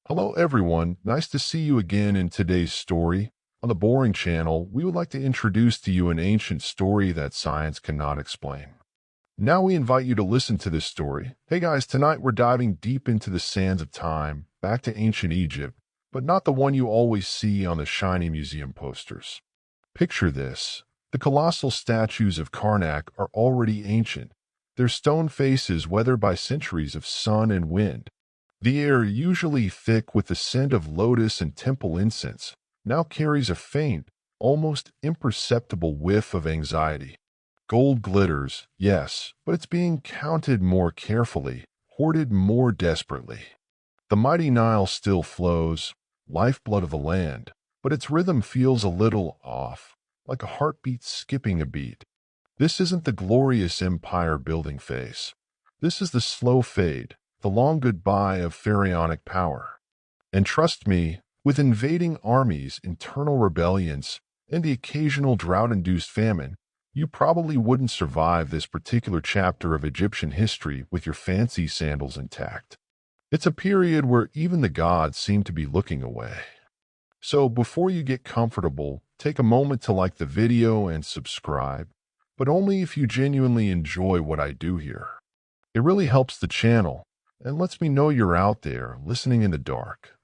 Hello everyone, nice to see you again in today's story. On the Boring Channel, we would like to introduce to you an ancient story that science cannot explain. Now we invite you to listen to this story. Hey guys, tonight we're diving deep into the sands of time, back to ancient Egypt, but not the one you always see on the shiny museum posters. Picture this. The colossal statues of Karnak are already ancient, their stone faces weathered by centuries of sun and wind. The air, usually thick with the scent of lotus and temple incense, now carries a faint, almost imperceptible whiff of anxiety. Gold glitters, yes, but it's being counted more carefully, hoarded more desperately. The mighty Nile still flows, lifeblood of the land, but its rhythm feels a little off, like a heartbeat skipping a beat. This isn't the glorious empire-building phase. This is the slow fade, the long goodbye of pharaonic power. And trust me, with invading armies, internal rebellions, and the occasional drought-induced famine, you probably wouldn't survive this particular chapter of Egyptian history with your fancy sandals intact. It's a period where even the gods seem to be looking away. So before you get comfortable, take a moment to like the video and subscribe, but only if you genuinely enjoy what I do here. It really helps the channel and lets me know you're out there listening in the dark.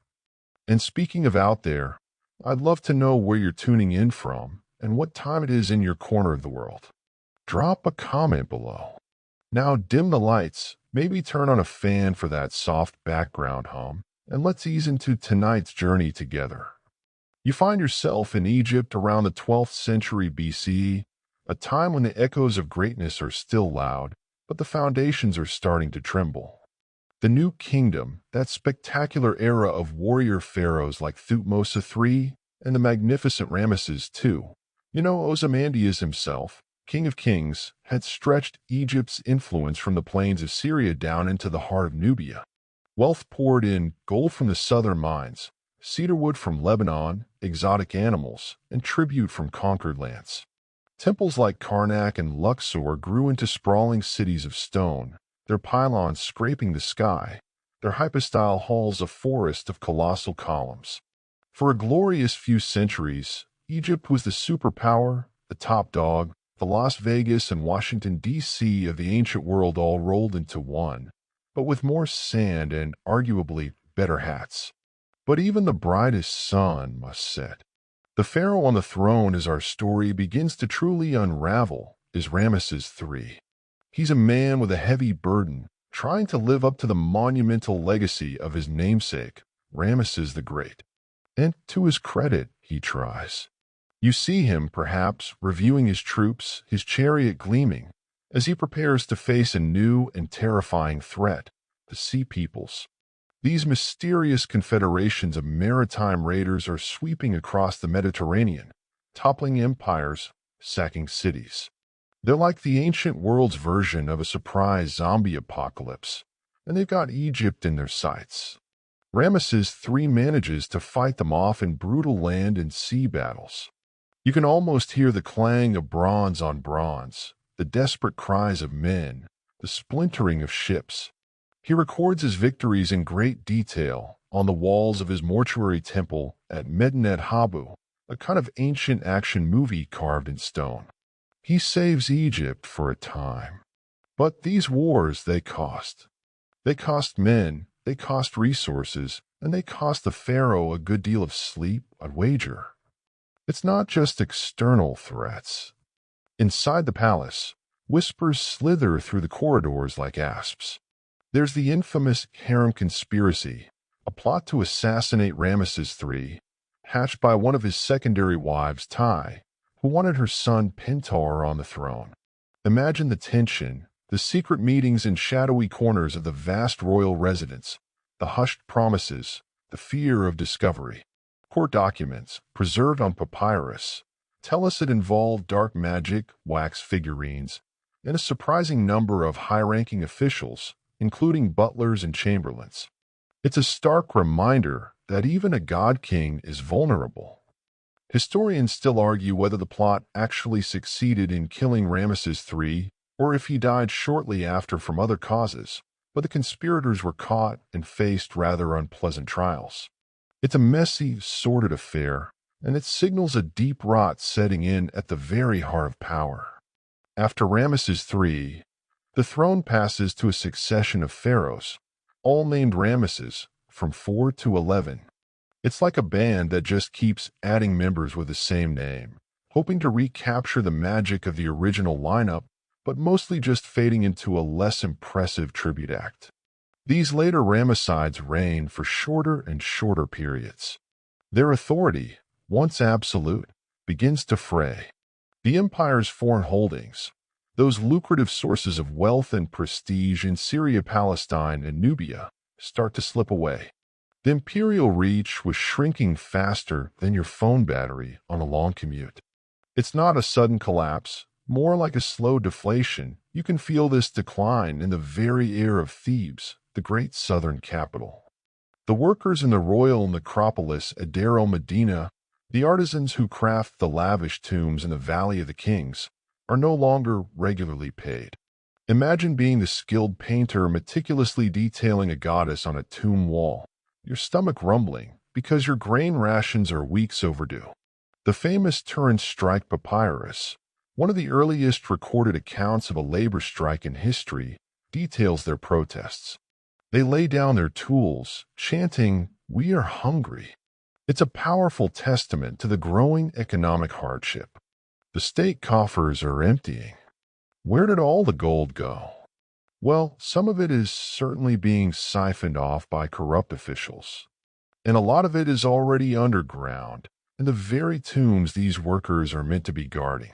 And speaking of out there, I'd love to know where you're tuning in from and what time it is in your corner of the world. Drop a comment below. Now dim the lights, maybe turn on a fan for that soft background hum, and let's ease into tonight's journey together. You find yourself in Egypt around the 12th century BC, a time when the echoes of greatness are still loud, but the foundations are starting to tremble. The New Kingdom, that spectacular era of warrior pharaohs like Thutmose III and the magnificent Ramesses II. Ozymandias himself, King of Kings, had stretched Egypt's influence from the plains of Syria down into the heart of Nubia. Wealth poured in, gold from the southern mines, cedarwood from Lebanon, exotic animals, and tribute from conquered lands. Temples like Karnak and Luxor grew into sprawling cities of stone, their pylons scraping the sky, their hypostyle halls a forest of colossal columns. For a glorious few centuries, Egypt was the superpower, the top dog, the Las Vegas and Washington, D.C. of the ancient world all rolled into one, but with more sand and arguably better hats. But even the brightest sun must set. The pharaoh on the throne as our story begins to truly unravel is Ramesses III. He's a man with a heavy burden, trying to live up to the monumental legacy of his namesake, Ramesses the Great. And to his credit, he tries. You see him, perhaps, reviewing his troops, his chariot gleaming, as he prepares to face a new and terrifying threat, the Sea Peoples. These mysterious confederations of maritime raiders are sweeping across the Mediterranean, toppling empires, sacking cities. They're like the ancient world's version of a surprise zombie apocalypse, and they've got Egypt in their sights. Ramesses III manages to fight them off in brutal land and sea battles. You can almost hear the clang of bronze on bronze, the desperate cries of men, the splintering of ships. He records his victories in great detail on the walls of his mortuary temple at Medinet Habu, a kind of ancient action movie carved in stone. He saves Egypt for a time. But these wars, they cost. They cost men, they cost resources, and they cost the pharaoh a good deal of sleep, I'd wager. It's not just external threats. Inside the palace, whispers slither through the corridors like asps. There's the infamous harem conspiracy, a plot to assassinate Ramesses III, hatched by one of his secondary wives, Tai, who wanted her son Pentar on the throne. Imagine the tension, the secret meetings in shadowy corners of the vast royal residence, the hushed promises, the fear of discovery. Court documents, preserved on papyrus, tell us it involved dark magic, wax figurines, and a surprising number of high-ranking officials, including butlers and chamberlains. It's a stark reminder that even a god-king is vulnerable. Historians still argue whether the plot actually succeeded in killing Ramesses III or if he died shortly after from other causes, but the conspirators were caught and faced rather unpleasant trials. It's a messy, sordid affair, and it signals a deep rot setting in at the very heart of power. After Ramesses III, the throne passes to a succession of pharaohs, all named Ramesses, from 4 to 11. It's like a band that just keeps adding members with the same name, hoping to recapture the magic of the original lineup, but mostly just fading into a less impressive tribute act. These later Ramessides reign for shorter and shorter periods. Their authority, once absolute, begins to fray. The empire's foreign holdings, those lucrative sources of wealth and prestige in Syria, Palestine, and Nubia, start to slip away. The imperial reach was shrinking faster than your phone battery on a long commute. It's not a sudden collapse, more like a slow deflation. You can feel this decline in the very air of Thebes, the great southern capital. The workers in the royal necropolis at Deir el-Medina, the artisans who craft the lavish tombs in the Valley of the Kings, are no longer regularly paid. Imagine being the skilled painter meticulously detailing a goddess on a tomb wall, your stomach rumbling because your grain rations are weeks overdue. The famous Turin strike papyrus, one of the earliest recorded accounts of a labor strike in history, details their protests. They lay down their tools, chanting, "We are hungry." It's a powerful testament to the growing economic hardship. The state coffers are emptying. Where did all the gold go? Well, some of it is certainly being siphoned off by corrupt officials. And a lot of it is already underground, in the very tombs these workers are meant to be guarding.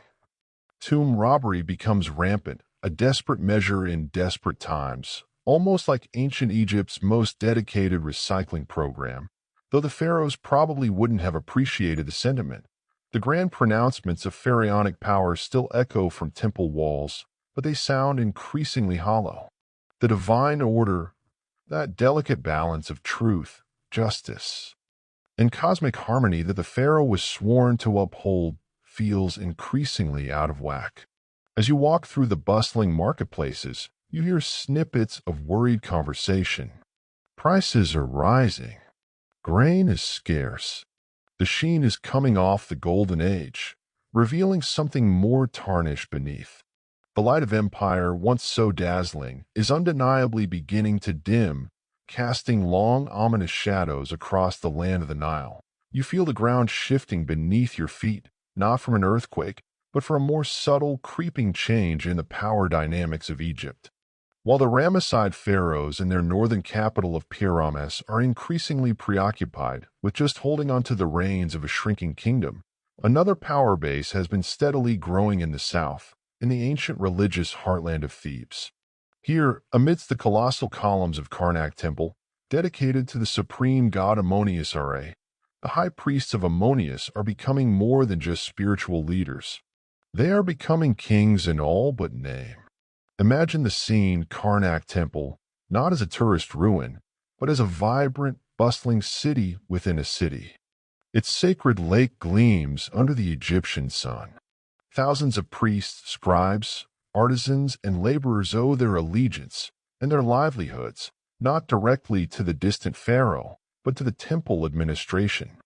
Tomb robbery becomes rampant, a desperate measure in desperate times, almost like ancient Egypt's most dedicated recycling program, though the pharaohs probably wouldn't have appreciated the sentiment. The grand pronouncements of pharaonic power still echo from temple walls, but they sound increasingly hollow. The divine order, that delicate balance of truth, justice, and cosmic harmony that the pharaoh was sworn to uphold, feels increasingly out of whack. As you walk through the bustling marketplaces, you hear snippets of worried conversation. Prices are rising. Grain is scarce. The sheen is coming off the golden age, revealing something more tarnished beneath. The light of empire, once so dazzling, is undeniably beginning to dim, casting long, ominous shadows across the land of the Nile. You feel the ground shifting beneath your feet, not from an earthquake, but for a more subtle, creeping change in the power dynamics of Egypt. While the Ramesside pharaohs in their northern capital of Pyramus are increasingly preoccupied with just holding onto the reins of a shrinking kingdom, another power base has been steadily growing in the south, in the ancient religious heartland of Thebes. Here, amidst the colossal columns of Karnak Temple, dedicated to the supreme god Ammonius Ra, the high priests of Ammonius are becoming more than just spiritual leaders. They are becoming kings in all but name. Imagine the scene: Karnak Temple, not as a tourist ruin, but as a vibrant, bustling city within a city. Its sacred lake gleams under the Egyptian sun. Thousands of priests, scribes, artisans, and laborers owe their allegiance and their livelihoods not directly to the distant pharaoh, but to the temple administration.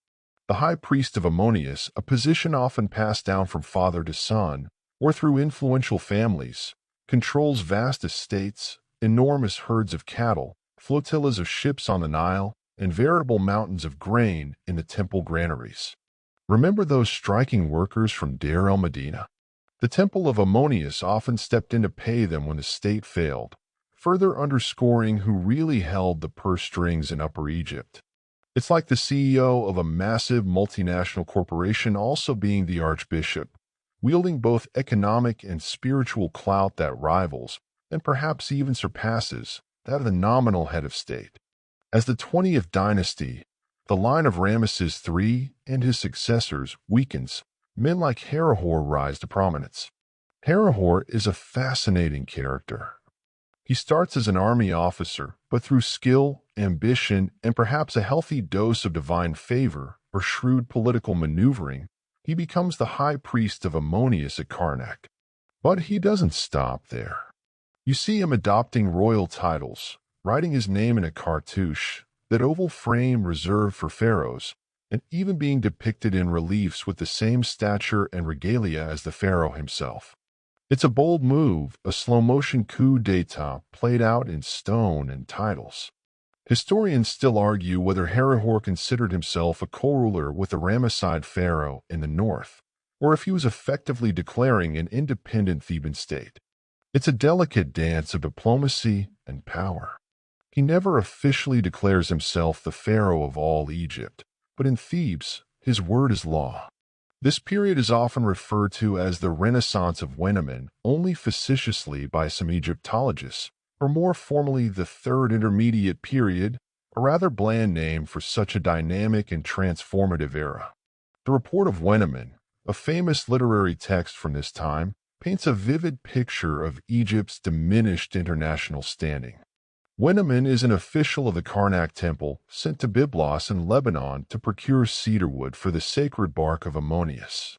The high priest of Ammonius, a position often passed down from father to son or through influential families, controls vast estates, enormous herds of cattle, flotillas of ships on the Nile, and veritable mountains of grain in the temple granaries. Remember those striking workers from Deir el-Medina? The temple of Ammonius often stepped in to pay them when the state failed, further underscoring who really held the purse strings in Upper Egypt. It's like the CEO of a massive multinational corporation also being the archbishop, wielding both economic and spiritual clout that rivals, and perhaps even surpasses, that of the nominal head of state. As the 20th dynasty, the line of Ramesses III and his successors weakens, men like Herihor rise to prominence. Herihor is a fascinating character. He starts as an army officer, but through skill, ambition, and perhaps a healthy dose of divine favor or shrewd political maneuvering, he becomes the high priest of Ammonius at Karnak. But he doesn't stop there. You see him adopting royal titles, writing his name in a cartouche, that oval frame reserved for pharaohs, and even being depicted in reliefs with the same stature and regalia as the pharaoh himself. It's a bold move, a slow-motion coup d'etat played out in stone and titles. Historians still argue whether Herihor considered himself a co-ruler with the Ramesside pharaoh in the north, or if he was effectively declaring an independent Theban state. It's a delicate dance of diplomacy and power. He never officially declares himself the pharaoh of all Egypt, but in Thebes, his word is law. This period is often referred to as the Renaissance of Wenamun, only facetiously by some Egyptologists, or more formally the Third Intermediate Period, a rather bland name for such a dynamic and transformative era. The Report of Wenamun, a famous literary text from this time, paints a vivid picture of Egypt's diminished international standing. Wenamun is an official of the Karnak temple sent to Byblos in Lebanon to procure cedar wood for the sacred bark of Ammonius.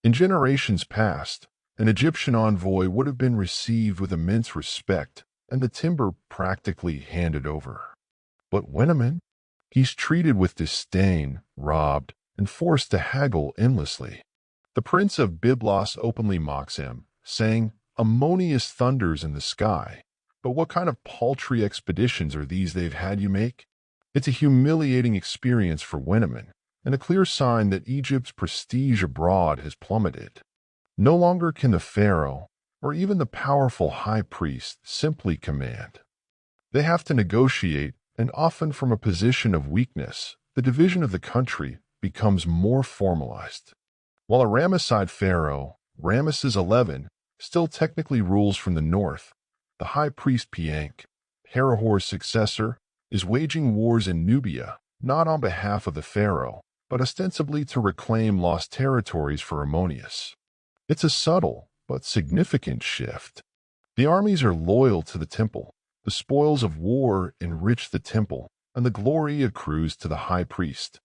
In generations past, an Egyptian envoy would have been received with immense respect and the timber practically handed over. But Wenamun? He's treated with disdain, robbed, and forced to haggle endlessly. The prince of Byblos openly mocks him, saying, "Ammonius thunders in the sky. But what kind of paltry expeditions are these they've had you make?" It's a humiliating experience for Wenamun, and a clear sign that Egypt's prestige abroad has plummeted. No longer can the pharaoh, or even the powerful high priest, simply command. They have to negotiate, and often from a position of weakness, the division of the country becomes more formalized. While a Ramesside pharaoh, Ramesses XI, still technically rules from the north, the high priest Piank, Herihor's successor, is waging wars in Nubia, not on behalf of the pharaoh, but ostensibly to reclaim lost territories for Ammonius. It's a subtle but significant shift. The armies are loyal to the temple, the spoils of war enrich the temple, and the glory accrues to the high priest.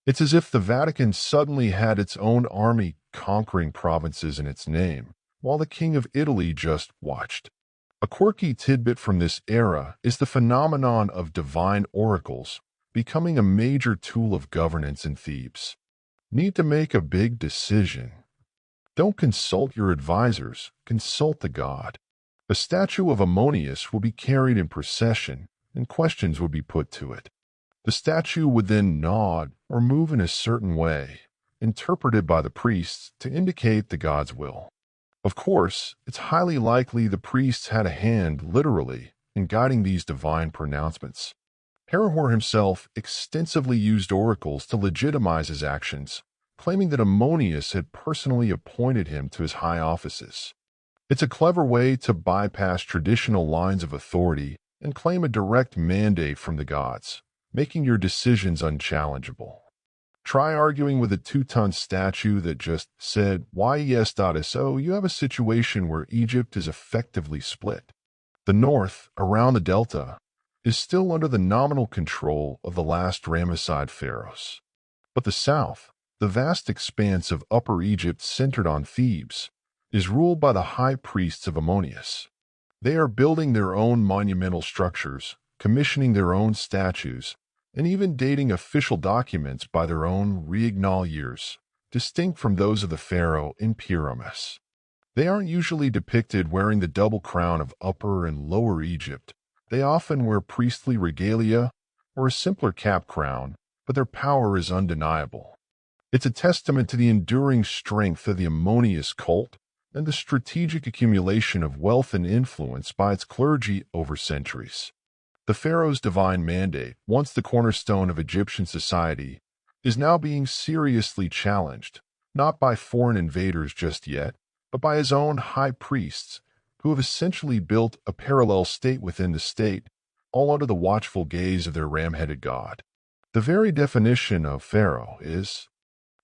It's as if the Vatican suddenly had its own army conquering provinces in its name, while the King of Italy just watched. A quirky tidbit from this era is the phenomenon of divine oracles becoming a major tool of governance in Thebes. Need to make a big decision? Don't consult your advisors, consult the god. A statue of Ammonius will be carried in procession, and questions would be put to it. The statue would then nod or move in a certain way, interpreted by the priests to indicate the god's will. Of course, it's highly likely the priests had a hand, literally, in guiding these divine pronouncements. Herihor himself extensively used oracles to legitimize his actions, claiming that Ammonius had personally appointed him to his high offices. It's a clever way to bypass traditional lines of authority and claim a direct mandate from the gods, making your decisions unchallengeable. Try arguing with a 2-ton statue that just said, "Yes.so," you have a situation where Egypt is effectively split. The north, around the delta, is still under the nominal control of the last Ramesside pharaohs. But the south, the vast expanse of Upper Egypt centered on Thebes, is ruled by the high priests of Ammonius. They are building their own monumental structures, commissioning their own statues, and even dating official documents by their own reignal years, distinct from those of the pharaoh in Pyramus. They aren't usually depicted wearing the double crown of Upper and Lower Egypt. They often wear priestly regalia or a simpler cap crown, but their power is undeniable. It's a testament to the enduring strength of the Ammonius cult and the strategic accumulation of wealth and influence by its clergy over centuries. The pharaoh's divine mandate, once the cornerstone of Egyptian society, is now being seriously challenged, not by foreign invaders just yet, but by his own high priests, who have essentially built a parallel state within the state, all under the watchful gaze of their ram-headed god. The very definition of pharaoh is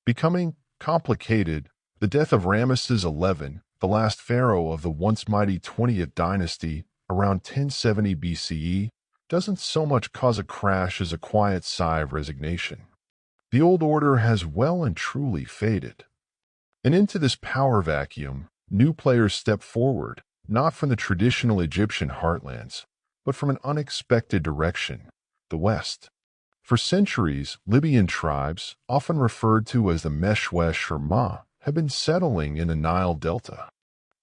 becoming complicated. The death of Ramesses XI, the last pharaoh of the once mighty 20th dynasty, around 1070 BCE, doesn't so much cause a crash as a quiet sigh of resignation. The old order has well and truly faded. And into this power vacuum, new players step forward, not from the traditional Egyptian heartlands, but from an unexpected direction, the west. For centuries, Libyan tribes, often referred to as the Meshwesh or Ma, have been settling in the Nile Delta.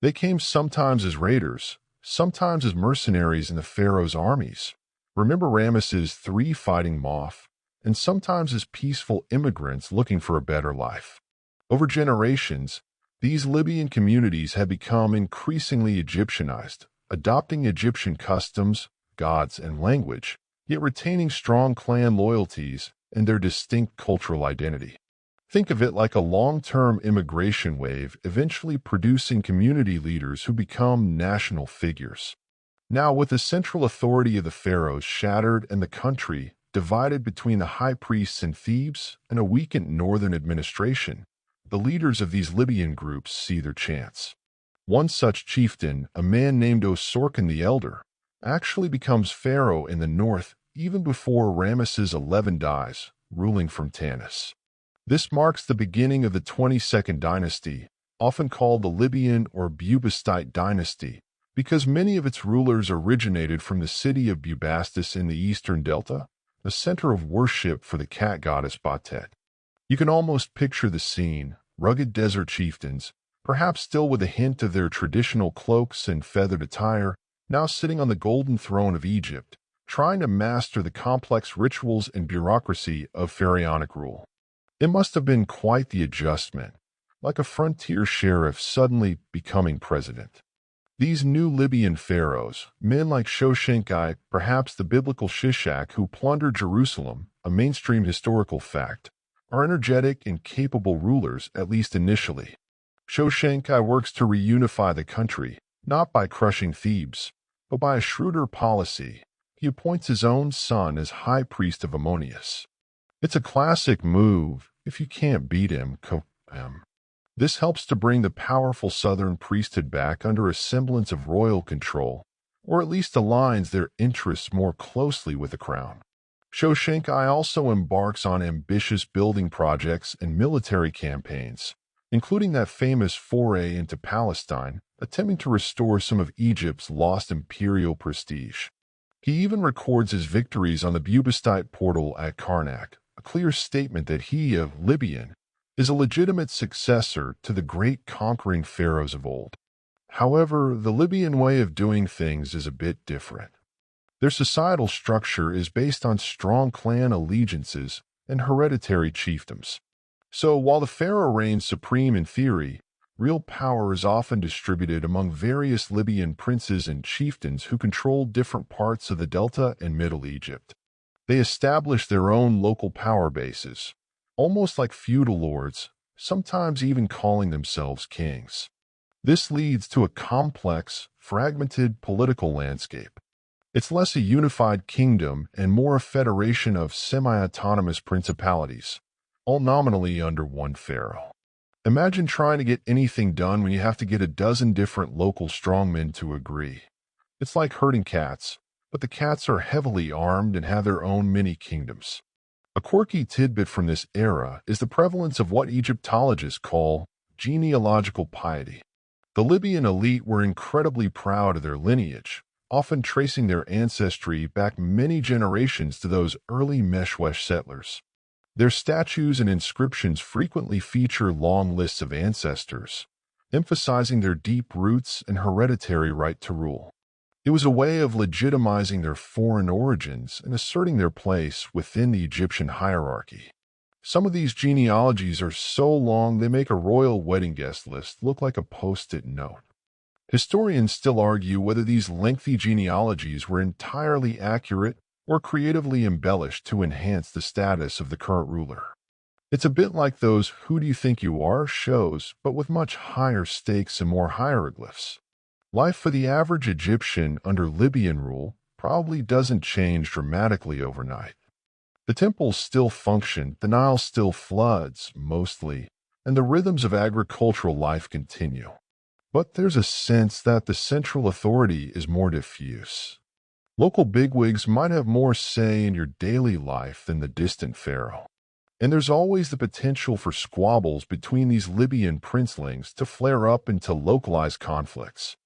They came sometimes as raiders, sometimes as mercenaries in the Pharaoh's armies. Remember Ramesses III fighting Moth, and sometimes as peaceful immigrants looking for a better life. Over generations, these Libyan communities have become increasingly Egyptianized, adopting Egyptian customs, gods, and language, yet retaining strong clan loyalties and their distinct cultural identity. Think of it like a long-term immigration wave eventually producing community leaders who become national figures. Now, with the central authority of the pharaohs shattered and the country divided between the high priests in Thebes and a weakened northern administration, the leaders of these Libyan groups see their chance. One such chieftain, a man named Osorkon the Elder, actually becomes pharaoh in the north even before Ramesses XI dies, ruling from Tanis. This marks the beginning of the 22nd dynasty, often called the Libyan or Bubastite dynasty, because many of its rulers originated from the city of Bubastis in the eastern delta, a center of worship for the cat goddess Batet. You can almost picture the scene: rugged desert chieftains, perhaps still with a hint of their traditional cloaks and feathered attire, now sitting on the golden throne of Egypt, trying to master the complex rituals and bureaucracy of pharaonic rule. It must have been quite the adjustment, like a frontier sheriff suddenly becoming president. These new Libyan pharaohs, men like Shoshenkai, perhaps the biblical Shishak who plundered Jerusalem, a mainstream historical fact, are energetic and capable rulers, at least initially. Shoshenkai works to reunify the country, not by crushing Thebes, but by a shrewder policy. He appoints his own son as high priest of Ammonius. It's a classic move. If you can't beat him, kill him. This helps to bring the powerful southern priesthood back under a semblance of royal control, or at least aligns their interests more closely with the crown. Shoshenkai also embarks on ambitious building projects and military campaigns, including that famous foray into Palestine, attempting to restore some of Egypt's lost imperial prestige. He even records his victories on the Bubastite portal at Karnak, a clear statement that he, a Libyan, is a legitimate successor to the great conquering pharaohs of old. However, the Libyan way of doing things is a bit different. Their societal structure is based on strong clan allegiances and hereditary chiefdoms. So while the pharaoh reigns supreme in theory, real power is often distributed among various Libyan princes and chieftains who control different parts of the Delta and Middle Egypt. They establish their own local power bases, almost like feudal lords, sometimes even calling themselves kings. This leads to a complex, fragmented political landscape. It's less a unified kingdom and more a federation of semi-autonomous principalities, all nominally under one pharaoh. Imagine trying to get anything done when you have to get a dozen different local strongmen to agree. It's like herding cats, but the cats are heavily armed and have their own mini-kingdoms. A quirky tidbit from this era is the prevalence of what Egyptologists call genealogical piety. The Libyan elite were incredibly proud of their lineage, often tracing their ancestry back many generations to those early Meshwesh settlers. Their statues and inscriptions frequently feature long lists of ancestors, emphasizing their deep roots and hereditary right to rule. It was a way of legitimizing their foreign origins and asserting their place within the Egyptian hierarchy. Some of these genealogies are so long they make a royal wedding guest list look like a post-it note. Historians still argue whether these lengthy genealogies were entirely accurate or creatively embellished to enhance the status of the current ruler. It's a bit like those "Who Do You Think You Are" shows, but with much higher stakes and more hieroglyphs. Life for the average Egyptian under Libyan rule probably doesn't change dramatically overnight. The temples still function, the Nile still floods, mostly, and the rhythms of agricultural life continue. But there's a sense that the central authority is more diffuse. Local bigwigs might have more say in your daily life than the distant pharaoh. And there's always the potential for squabbles between these Libyan princelings to flare up into localized conflicts.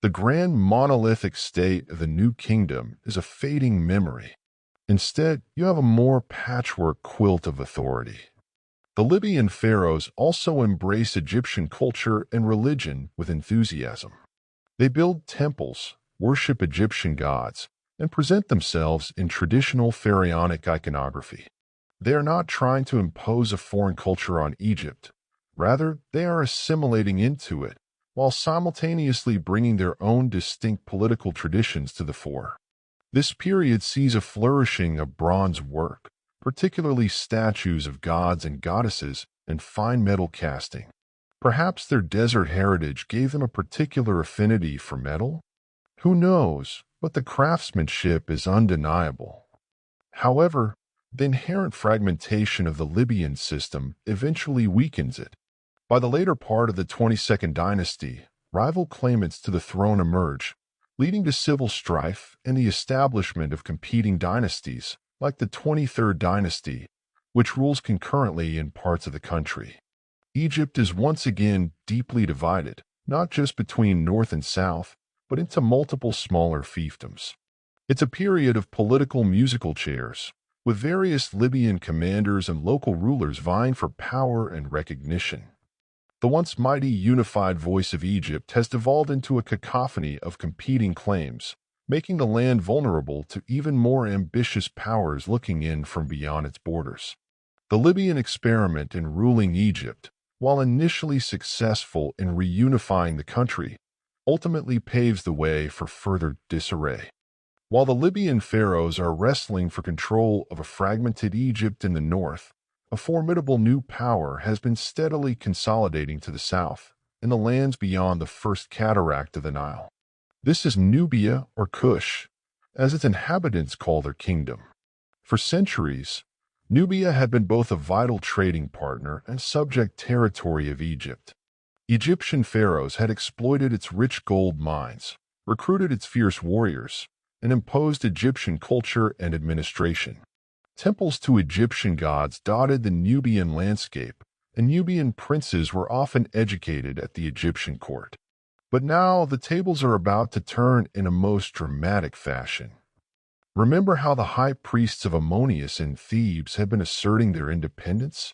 The grand monolithic state of the new kingdom is a fading memory. Instead, you have a more patchwork quilt of authority. The Libyan pharaohs also embrace Egyptian culture and religion with enthusiasm. They build temples, worship Egyptian gods, and present themselves in traditional pharaonic iconography. They are not trying to impose a foreign culture on Egypt. Rather, they are assimilating into it, while simultaneously bringing their own distinct political traditions to the fore. This period sees a flourishing of bronze work, particularly statues of gods and goddesses and fine metal casting. Perhaps their desert heritage gave them a particular affinity for metal? Who knows, but the craftsmanship is undeniable. However, the inherent fragmentation of the Libyan system eventually weakens it. By the later part of the 22nd dynasty, rival claimants to the throne emerge, leading to civil strife and the establishment of competing dynasties, like the 23rd dynasty, which rules concurrently in parts of the country. Egypt is once again deeply divided, not just between north and south, but into multiple smaller fiefdoms. It's a period of political musical chairs, with various Libyan commanders and local rulers vying for power and recognition. The once mighty unified voice of Egypt has devolved into a cacophony of competing claims, making the land vulnerable to even more ambitious powers looking in from beyond its borders. The Libyan experiment in ruling Egypt, while initially successful in reunifying the country, ultimately paves the way for further disarray. While the Libyan pharaohs are wrestling for control of a fragmented Egypt in the north, a formidable new power has been steadily consolidating to the south, in the lands beyond the first cataract of the Nile. This is Nubia or Kush, as its inhabitants call their kingdom. For centuries, Nubia had been both a vital trading partner and subject territory of Egypt. Egyptian pharaohs had exploited its rich gold mines, recruited its fierce warriors, and imposed Egyptian culture and administration. Temples to Egyptian gods dotted the Nubian landscape, and Nubian princes were often educated at the Egyptian court. But now the tables are about to turn in a most dramatic fashion. Remember how the high priests of Ammonius in Thebes had been asserting their independence?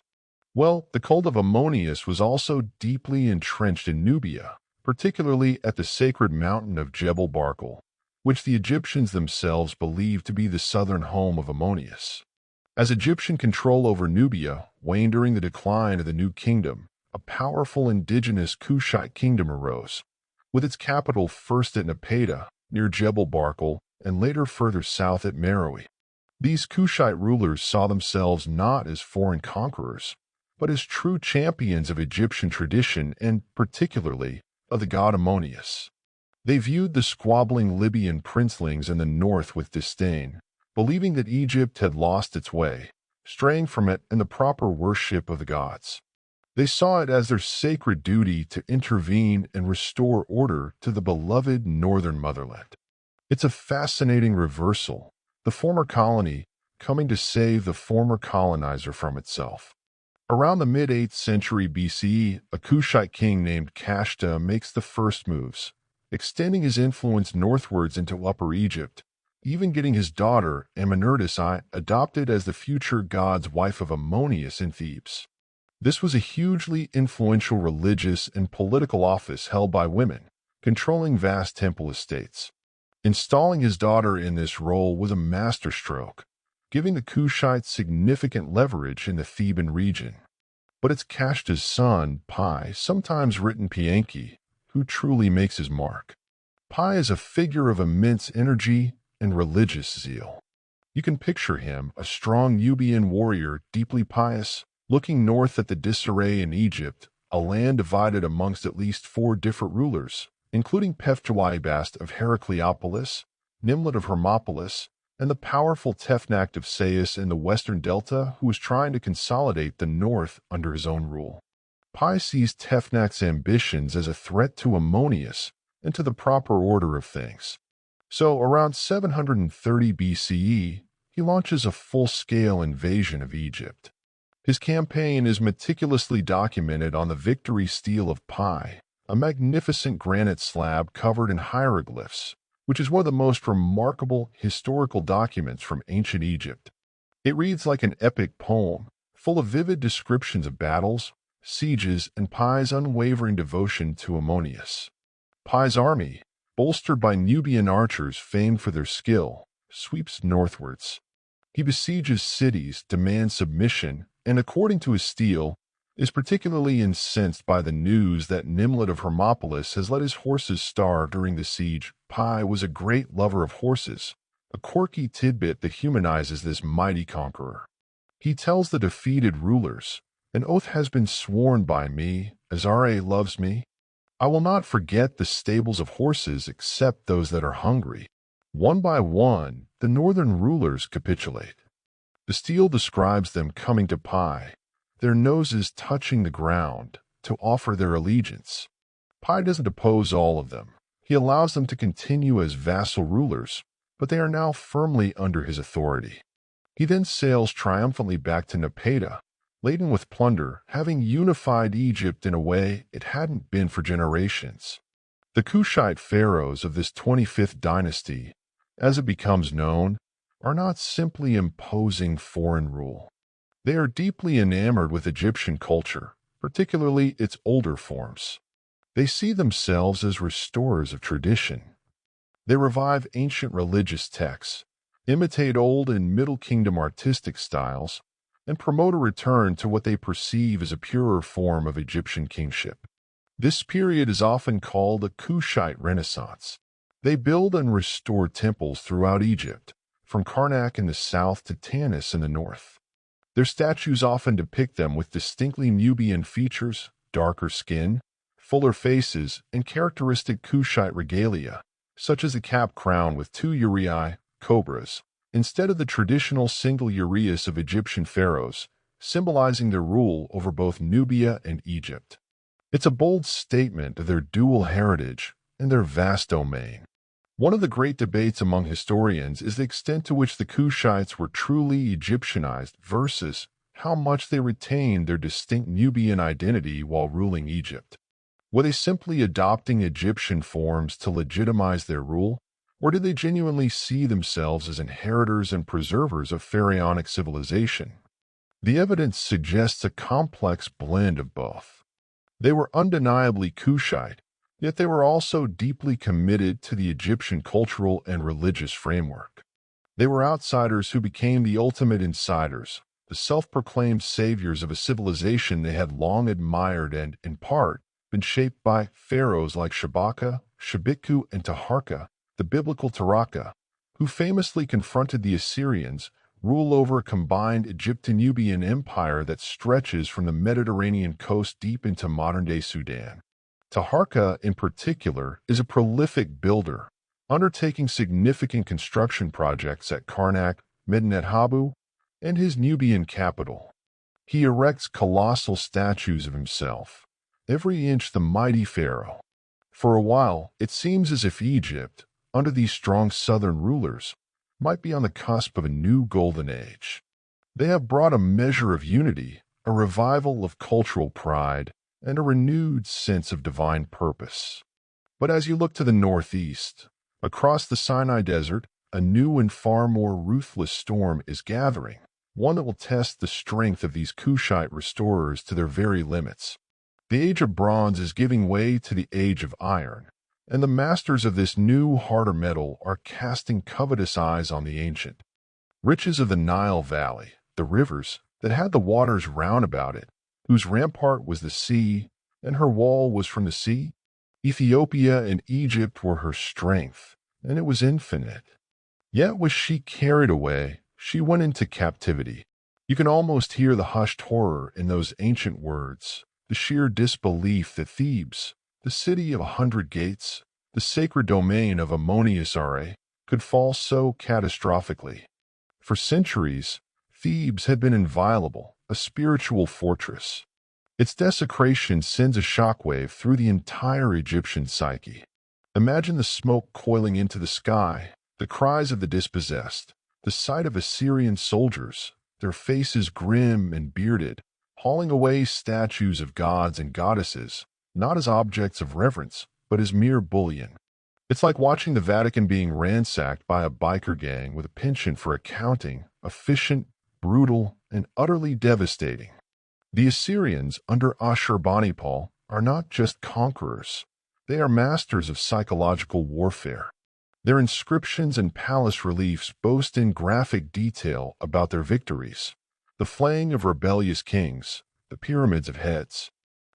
Well, the cult of Ammonius was also deeply entrenched in Nubia, particularly at the sacred mountain of Jebel Barkal, which the Egyptians themselves believed to be the southern home of Ammonius. As Egyptian control over Nubia waned during the decline of the New Kingdom, a powerful indigenous Kushite kingdom arose, with its capital first at Napata, near Jebel Barkal, and later further south at Meroe. These Kushite rulers saw themselves not as foreign conquerors, but as true champions of Egyptian tradition and, particularly, of the god Ammonius. They viewed the squabbling Libyan princelings in the north with disdain, believing that Egypt had lost its way, straying from it in the proper worship of the gods. They saw it as their sacred duty to intervene and restore order to the beloved northern motherland. It's a fascinating reversal, the former colony coming to save the former colonizer from itself. Around the mid-8th century BCE, a Kushite king named Kashta makes the first moves, extending his influence northwards into Upper Egypt, even getting his daughter, Amenertis, adopted as the future god's wife of Ammonius in Thebes. This was a hugely influential religious and political office held by women, controlling vast temple estates. Installing his daughter in this role was a masterstroke, giving the Kushites significant leverage in the Theban region. But it's Kashta's son, Pi, sometimes written Pianki, who truly makes his mark. Pi is a figure of immense energy and religious zeal. You can picture him, a strong Nubian warrior, deeply pious, looking north at the disarray in Egypt, a land divided amongst at least 4 different rulers, including Pefjawibast of Heracleopolis, Nimlud of Hermopolis, and the powerful Tefnact of Sais in the western delta, who was trying to consolidate the north under his own rule. Pi sees Tefnact's ambitions as a threat to Ammonius and to the proper order of things. So, around 730 BCE, he launches a full-scale invasion of Egypt. His campaign is meticulously documented on the victory stele of Pi, a magnificent granite slab covered in hieroglyphs, which is one of the most remarkable historical documents from ancient Egypt. It reads like an epic poem, full of vivid descriptions of battles, sieges, and Pi's unwavering devotion to Ammonius. Pi's army, bolstered by Nubian archers famed for their skill, sweeps northwards. He besieges cities, demands submission, and according to his stele, is particularly incensed by the news that Nimlot of Hermopolis has let his horses starve during the siege. Pi was a great lover of horses, a quirky tidbit that humanizes this mighty conqueror. He tells the defeated rulers, "An oath has been sworn by me, as Ra loves me. I will not forget the stables of horses except those that are hungry." One by one, the northern rulers capitulate. The stele describes them coming to Pi, their noses touching the ground, to offer their allegiance. Pi doesn't oppose all of them. He allows them to continue as vassal rulers, but they are now firmly under his authority. He then sails triumphantly back to Napata, laden with plunder, having unified Egypt in a way it hadn't been for generations. The Kushite pharaohs of this 25th dynasty, as it becomes known, are not simply imposing foreign rule. They are deeply enamored with Egyptian culture, particularly its older forms. They see themselves as restorers of tradition. They revive ancient religious texts, imitate Old and Middle Kingdom artistic styles, and promote a return to what they perceive as a purer form of Egyptian kingship. This period is often called a Kushite Renaissance. They build and restore temples throughout Egypt, from Karnak in the south to Tanis in the north. Their statues often depict them with distinctly Nubian features, darker skin, fuller faces, and characteristic Kushite regalia, such as a cap crown with two uraei, cobras, instead of the traditional single uraeus of Egyptian pharaohs, symbolizing their rule over both Nubia and Egypt. It's a bold statement of their dual heritage and their vast domain. One of the great debates among historians is the extent to which the Kushites were truly Egyptianized versus how much they retained their distinct Nubian identity while ruling Egypt. Were they simply adopting Egyptian forms to legitimize their rule, or did they genuinely see themselves as inheritors and preservers of pharaonic civilization? The evidence suggests a complex blend of both. They were undeniably Kushite, yet they were also deeply committed to the Egyptian cultural and religious framework. They were outsiders who became the ultimate insiders, the self-proclaimed saviors of a civilization they had long admired and, in part, been shaped by pharaohs like Shabaka, Shabiku, and Taharka, the biblical Taraka, who famously confronted the Assyrians, rule over a combined Egypto-Nubian empire that stretches from the Mediterranean coast deep into modern-day Sudan. Taharka, in particular, is a prolific builder, undertaking significant construction projects at Karnak, Medinet Habu, and his Nubian capital. He erects colossal statues of himself, every inch the mighty pharaoh. For a while, it seems as if Egypt, under these strong southern rulers, might be on the cusp of a new golden age. They have brought a measure of unity, a revival of cultural pride, and a renewed sense of divine purpose. But as you look to the northeast, across the Sinai Desert, a new and far more ruthless storm is gathering, one that will test the strength of these Kushite restorers to their very limits. The age of bronze is giving way to the age of iron, and the masters of this new, harder metal are casting covetous eyes on the ancient. Riches of the Nile Valley, the rivers that had the waters round about it, whose rampart was the sea, and her wall was from the sea. Ethiopia and Egypt were her strength, and it was infinite. Yet was she carried away, she went into captivity. You can almost hear the hushed horror in those ancient words, the sheer disbelief that Thebes, the city of 100 gates, the sacred domain of Ammonius Ra, could fall so catastrophically. For centuries, Thebes had been inviolable, a spiritual fortress. Its desecration sends a shockwave through the entire Egyptian psyche. Imagine the smoke coiling into the sky, the cries of the dispossessed, the sight of Assyrian soldiers, their faces grim and bearded, hauling away statues of gods and goddesses, not as objects of reverence, but as mere bullion. It's like watching the Vatican being ransacked by a biker gang with a penchant for accounting, efficient, brutal, and utterly devastating. The Assyrians under Ashurbanipal are not just conquerors. They are masters of psychological warfare. Their inscriptions and palace reliefs boast in graphic detail about their victories, the flaying of rebellious kings, the pyramids of heads.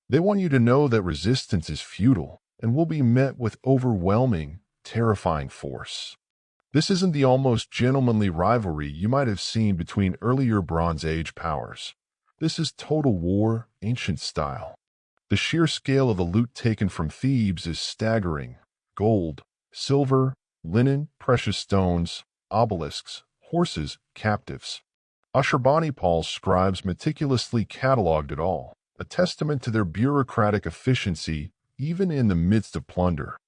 They want you to know that resistance is futile and will be met with overwhelming, terrifying force. This isn't the almost gentlemanly rivalry you might have seen between earlier Bronze Age powers. This is total war, ancient style. The sheer scale of the loot taken from Thebes is staggering. Gold, silver, linen, precious stones, obelisks, horses, captives. Ashurbanipal's scribes meticulously cataloged it all, a testament to their bureaucratic efficiency even in the midst of plunder.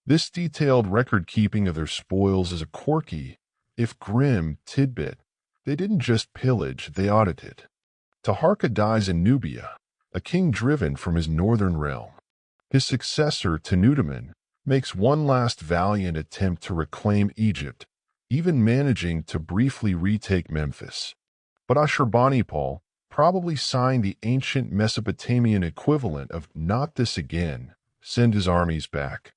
This detailed record-keeping of their spoils is a quirky, if grim, tidbit. They didn't just pillage, they audited. Taharka dies in Nubia, a king driven from his northern realm. His successor, Tanudaman, makes one last valiant attempt to reclaim Egypt, even managing to briefly retake Memphis. But Ashurbanipal probably signed the ancient Mesopotamian equivalent of "not this again," send his armies back.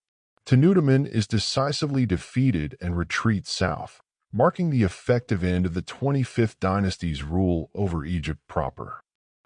Tanudaman is decisively defeated and retreats south, marking the effective end of the 25th dynasty's rule over Egypt proper.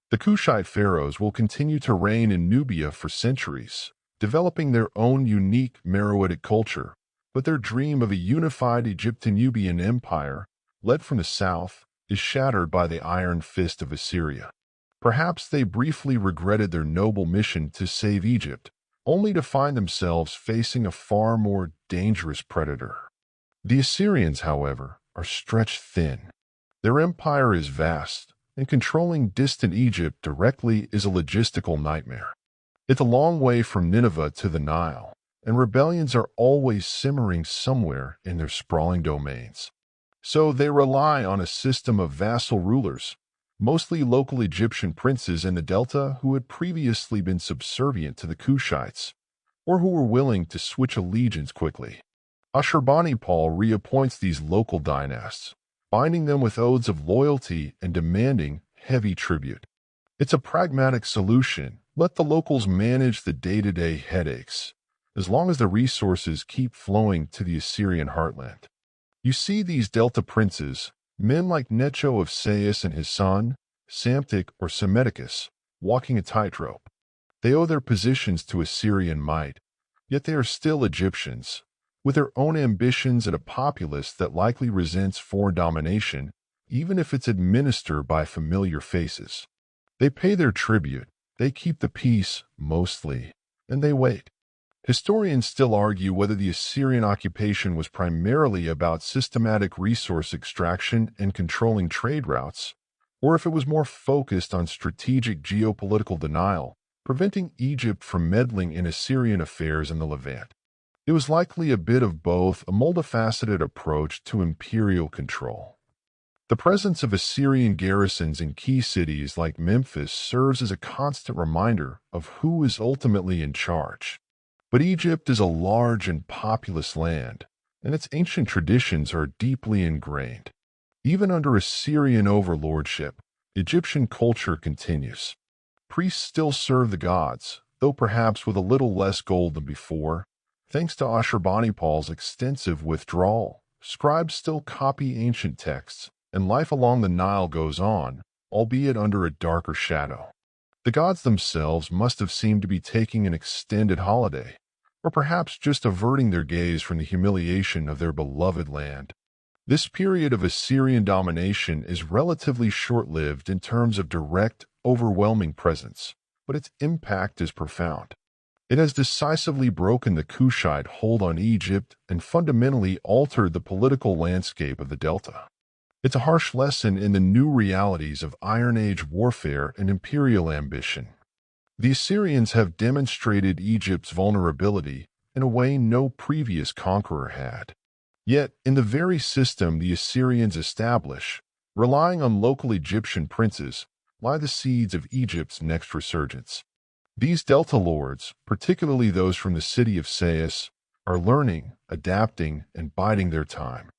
The Kushite pharaohs will continue to reign in Nubia for centuries, developing their own unique Meroitic culture, but their dream of a unified Egypto-Nubian empire, led from the south, is shattered by the iron fist of Assyria. Perhaps they briefly regretted their noble mission to save Egypt, only to find themselves facing a far more dangerous predator. The Assyrians, however, are stretched thin. Their empire is vast, and controlling distant Egypt directly is a logistical nightmare. It's a long way from Nineveh to the Nile, and rebellions are always simmering somewhere in their sprawling domains. So they rely on a system of vassal rulers, mostly local Egyptian princes in the Delta who had previously been subservient to the Kushites, or who were willing to switch allegiance quickly. Ashurbanipal reappoints these local dynasts, binding them with oaths of loyalty and demanding heavy tribute. It's a pragmatic solution. Let the locals manage the day-to-day headaches, as long as the resources keep flowing to the Assyrian heartland. You see these Delta princes, men like Necho of Sais and his son, Psamtik or Psammetichus, walking a tightrope. They owe their positions to Assyrian might, yet they are still Egyptians, with their own ambitions and a populace that likely resents foreign domination, even if it's administered by familiar faces. They pay their tribute, they keep the peace, mostly, and they wait. Historians still argue whether the Assyrian occupation was primarily about systematic resource extraction and controlling trade routes, or if it was more focused on strategic geopolitical denial, preventing Egypt from meddling in Assyrian affairs in the Levant. It was likely a bit of both, a multifaceted approach to imperial control. The presence of Assyrian garrisons in key cities like Memphis serves as a constant reminder of who is ultimately in charge. But Egypt is a large and populous land, and its ancient traditions are deeply ingrained. Even under Assyrian overlordship, Egyptian culture continues. Priests still serve the gods, though perhaps with a little less gold than before. Thanks to Ashurbanipal's extensive withdrawal, scribes still copy ancient texts, and life along the Nile goes on, albeit under a darker shadow. The gods themselves must have seemed to be taking an extended holiday, or perhaps just averting their gaze from the humiliation of their beloved land. This period of Assyrian domination is relatively short-lived in terms of direct, overwhelming presence, but its impact is profound. It has decisively broken the Kushite hold on Egypt and fundamentally altered the political landscape of the Delta. It's a harsh lesson in the new realities of Iron Age warfare and imperial ambition. The Assyrians have demonstrated Egypt's vulnerability in a way no previous conqueror had. Yet, in the very system the Assyrians establish, relying on local Egyptian princes, lie the seeds of Egypt's next resurgence. These Delta lords, particularly those from the city of Sais, are learning, adapting, and biding their time.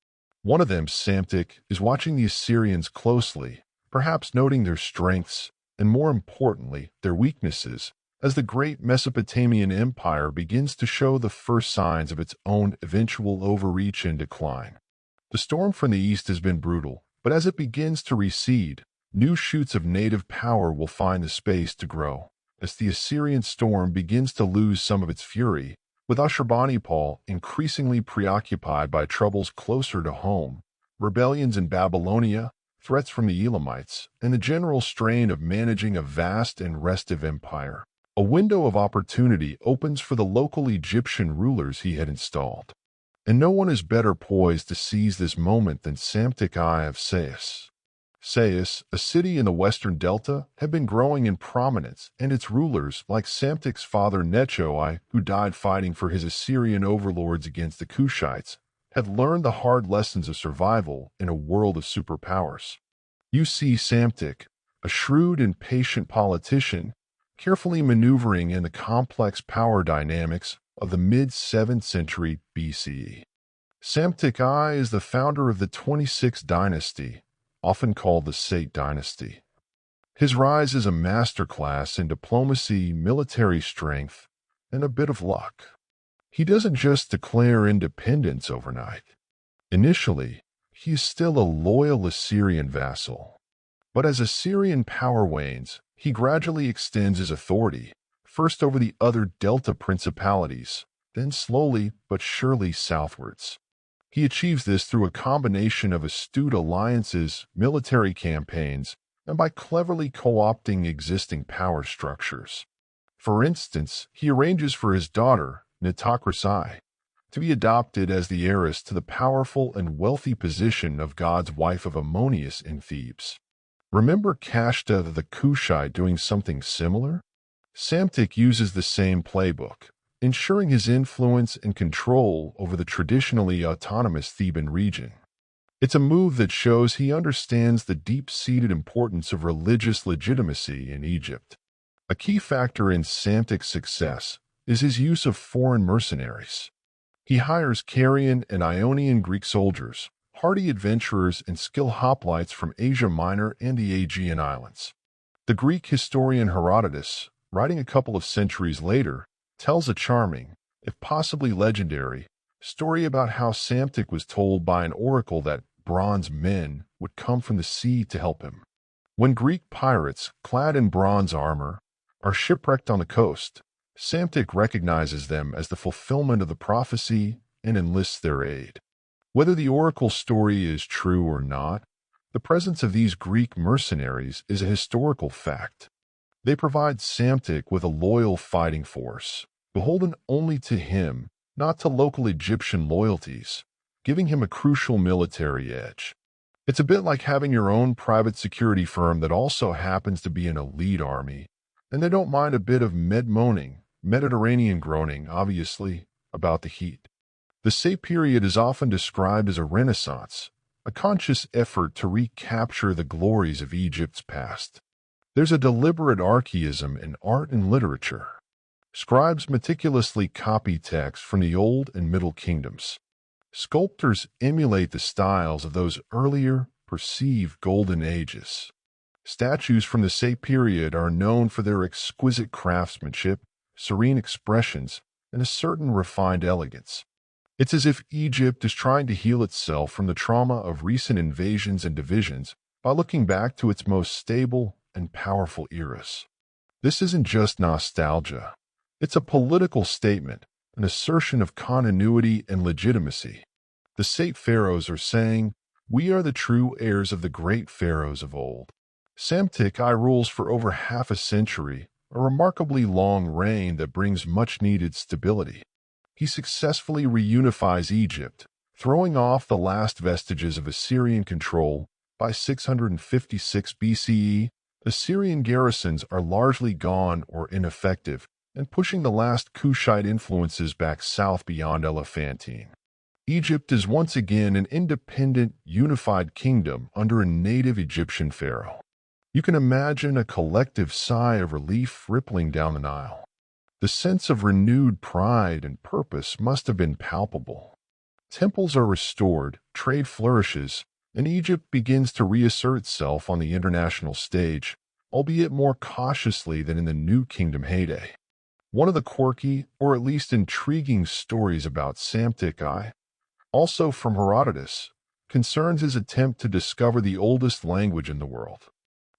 One of them, Psamtik, is watching the Assyrians closely, perhaps noting their strengths, and more importantly, their weaknesses, as the great Mesopotamian Empire begins to show the first signs of its own eventual overreach and decline. The storm from the east has been brutal, but as it begins to recede, new shoots of native power will find the space to grow. As the Assyrian storm begins to lose some of its fury, with Ashurbanipal increasingly preoccupied by troubles closer to home, rebellions in Babylonia, threats from the Elamites, and the general strain of managing a vast and restive empire, a window of opportunity opens for the local Egyptian rulers he had installed. And no one is better poised to seize this moment than Psamtik I of Sais. Sais, a city in the western delta, had been growing in prominence, and its rulers, like Psamtik's father Necho I, who died fighting for his Assyrian overlords against the Kushites, had learned the hard lessons of survival in a world of superpowers. You see Psamtik, a shrewd and patient politician, carefully maneuvering in the complex power dynamics of the mid-7th century BCE. Psamtik I is the founder of the 26th dynasty, often called the Sate dynasty. His rise is a masterclass in diplomacy, military strength, and a bit of luck. He doesn't just declare independence overnight. Initially, he is still a loyal Assyrian vassal. But as Assyrian power wanes, he gradually extends his authority, first over the other Delta principalities, then slowly but surely southwards. He achieves this through a combination of astute alliances, military campaigns, and by cleverly co-opting existing power structures. For instance, he arranges for his daughter, Nitocris to be adopted as the heiress to the powerful and wealthy position of God's wife of Ammonius in Thebes. Remember Kashta the Kushite doing something similar? Psamtik uses the same playbook, ensuring his influence and control over the traditionally autonomous Theban region. It's a move that shows he understands the deep-seated importance of religious legitimacy in Egypt. A key factor in Psamtik's success is his use of foreign mercenaries. He hires Carian and Ionian Greek soldiers, hardy adventurers, and skilled hoplites from Asia Minor and the Aegean Islands. The Greek historian Herodotus, writing a couple of centuries later, tells a charming, if possibly legendary, story about how Psamtik was told by an oracle that bronze men would come from the sea to help him. When Greek pirates, clad in bronze armor, are shipwrecked on the coast, Psamtik recognizes them as the fulfillment of the prophecy and enlists their aid. Whether the oracle story is true or not, the presence of these Greek mercenaries is a historical fact. They provide Psamtik with a loyal fighting force, beholden only to him, not to local Egyptian loyalties, giving him a crucial military edge. It's a bit like having your own private security firm that also happens to be an elite army, and they don't mind a bit of Mediterranean groaning, obviously, about the heat. The Sate period is often described as a renaissance, a conscious effort to recapture the glories of Egypt's past. There's a deliberate archaism in art and literature. Scribes meticulously copy text from the Old and Middle Kingdoms. Sculptors emulate the styles of those earlier, perceived golden ages. Statues from the Sate period are known for their exquisite craftsmanship, serene expressions, and a certain refined elegance. It's as if Egypt is trying to heal itself from the trauma of recent invasions and divisions by looking back to its most stable and powerful eras. This isn't just nostalgia. It's a political statement, an assertion of continuity and legitimacy. The Sate pharaohs are saying, "We are the true heirs of the great pharaohs of old." Psamtik I rules for over half a century, a remarkably long reign that brings much-needed stability. He successfully reunifies Egypt, throwing off the last vestiges of Assyrian control. By 656 BCE, Assyrian garrisons are largely gone or ineffective, and pushing the last Kushite influences back south beyond Elephantine. Egypt is once again an independent, unified kingdom under a native Egyptian pharaoh. You can imagine a collective sigh of relief rippling down the Nile. The sense of renewed pride and purpose must have been palpable. Temples are restored, trade flourishes, and Egypt begins to reassert itself on the international stage, albeit more cautiously than in the New Kingdom heyday. One of the quirky, or at least intriguing stories about Psamtik, also from Herodotus, concerns his attempt to discover the oldest language in the world.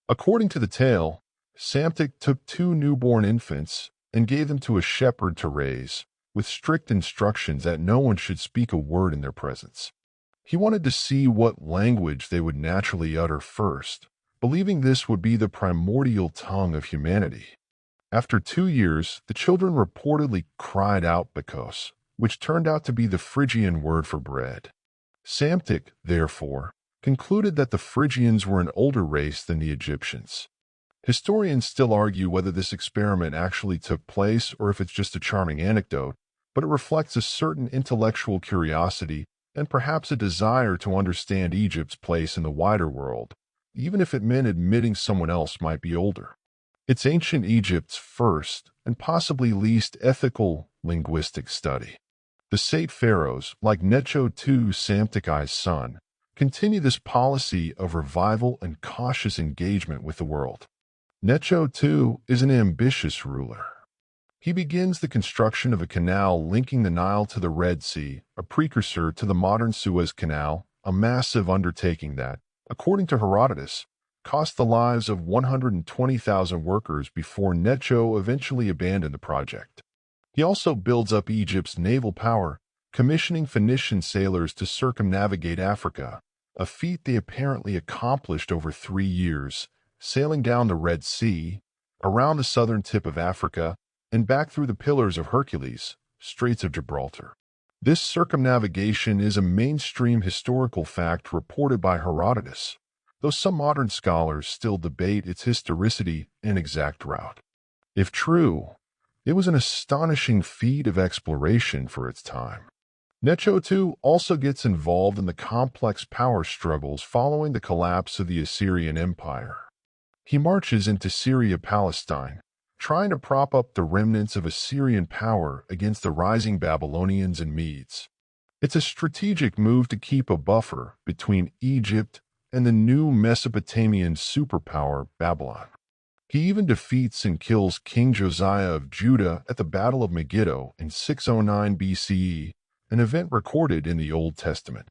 According to the tale, Psamtik took two newborn infants and gave them to a shepherd to raise, with strict instructions that no one should speak a word in their presence. He wanted to see what language they would naturally utter first, believing this would be the primordial tongue of humanity. After 2 years, the children reportedly cried out bakos, which turned out to be the Phrygian word for bread. Psamtik, therefore, concluded that the Phrygians were an older race than the Egyptians. Historians still argue whether this experiment actually took place or if it's just a charming anecdote, but it reflects a certain intellectual curiosity and perhaps a desire to understand Egypt's place in the wider world, even if it meant admitting someone else might be older. It's ancient Egypt's first and possibly least ethical linguistic study. The Sate Pharaohs, like Necho II, Psamtik's son, continue this policy of revival and cautious engagement with the world. Necho II is an ambitious ruler. He begins the construction of a canal linking the Nile to the Red Sea, a precursor to the modern Suez Canal, a massive undertaking that, according to Herodotus, cost the lives of 120,000 workers before Necho eventually abandoned the project. He also builds up Egypt's naval power, commissioning Phoenician sailors to circumnavigate Africa, a feat they apparently accomplished over 3 years, sailing down the Red Sea, around the southern tip of Africa, and back through the Pillars of Hercules, Straits of Gibraltar. This circumnavigation is a mainstream historical fact reported by Herodotus, though some modern scholars still debate its historicity and exact route. If true, it was an astonishing feat of exploration for its time. Necho II also gets involved in the complex power struggles following the collapse of the Assyrian Empire. He marches into Syria-Palestine, trying to prop up the remnants of Assyrian power against the rising Babylonians and Medes. It's a strategic move to keep a buffer between Egypt and the new Mesopotamian superpower Babylon. He even defeats and kills King Josiah of Judah at the Battle of Megiddo in 609 BCE, an event recorded in the Old Testament.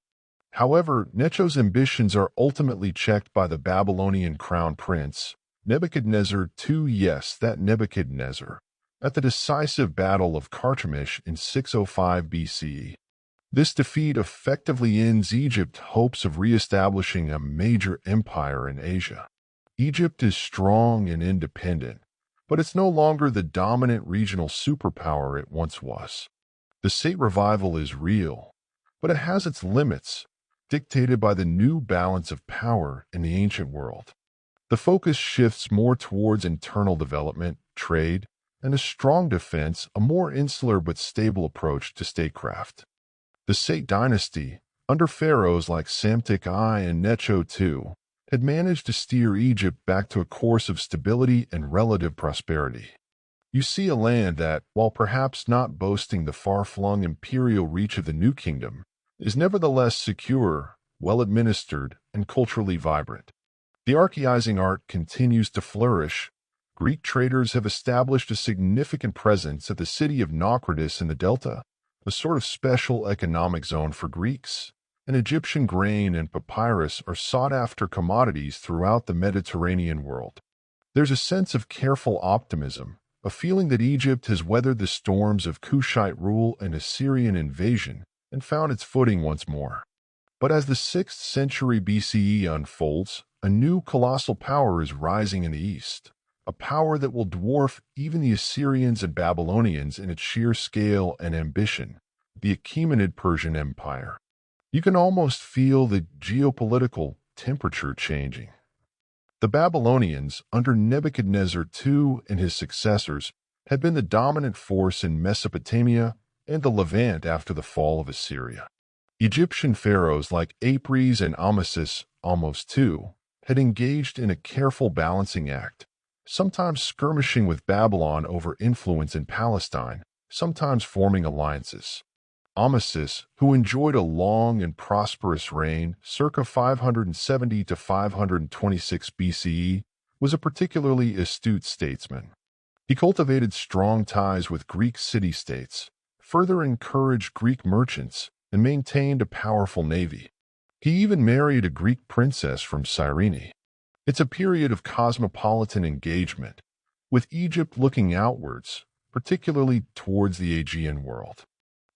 However, Necho's ambitions are ultimately checked by the Babylonian crown prince, Nebuchadnezzar II, yes, that Nebuchadnezzar, at the decisive Battle of Carchemish in 605 BCE. This defeat effectively ends Egypt's hopes of re-establishing a major empire in Asia. Egypt is strong and independent, but it's no longer the dominant regional superpower it once was. The Sate revival is real, but it has its limits, dictated by the new balance of power in the ancient world. The focus shifts more towards internal development, trade, and a strong defense, a more insular but stable approach to statecraft. The Sate dynasty, under pharaohs like Psamtik and Necho II, had managed to steer Egypt back to a course of stability and relative prosperity. You see a land that, while perhaps not boasting the far-flung imperial reach of the New Kingdom, is nevertheless secure, well-administered, and culturally vibrant. The archaizing art continues to flourish. Greek traders have established a significant presence at the city of Naucratis in the Delta, a sort of special economic zone for Greeks, and Egyptian grain and papyrus are sought-after commodities throughout the Mediterranean world. There's a sense of careful optimism, a feeling that Egypt has weathered the storms of Kushite rule and Assyrian invasion and found its footing once more. But as the 6th century BCE unfolds, a new colossal power is rising in the east, a power that will dwarf even the Assyrians and Babylonians in its sheer scale and ambition, the Achaemenid Persian Empire. You can almost feel the geopolitical temperature changing. The Babylonians, under Nebuchadnezzar II and his successors, had been the dominant force in Mesopotamia and the Levant after the fall of Assyria. Egyptian pharaohs like Apries and Amasis, almost II, had engaged in a careful balancing act, sometimes skirmishing with Babylon over influence in Palestine, sometimes forming alliances. Amasis, who enjoyed a long and prosperous reign circa 570 to 526 BCE, was a particularly astute statesman. He cultivated strong ties with Greek city-states, further encouraged Greek merchants, and maintained a powerful navy. He even married a Greek princess from Cyrene. It's a period of cosmopolitan engagement, with Egypt looking outwards, particularly towards the Aegean world.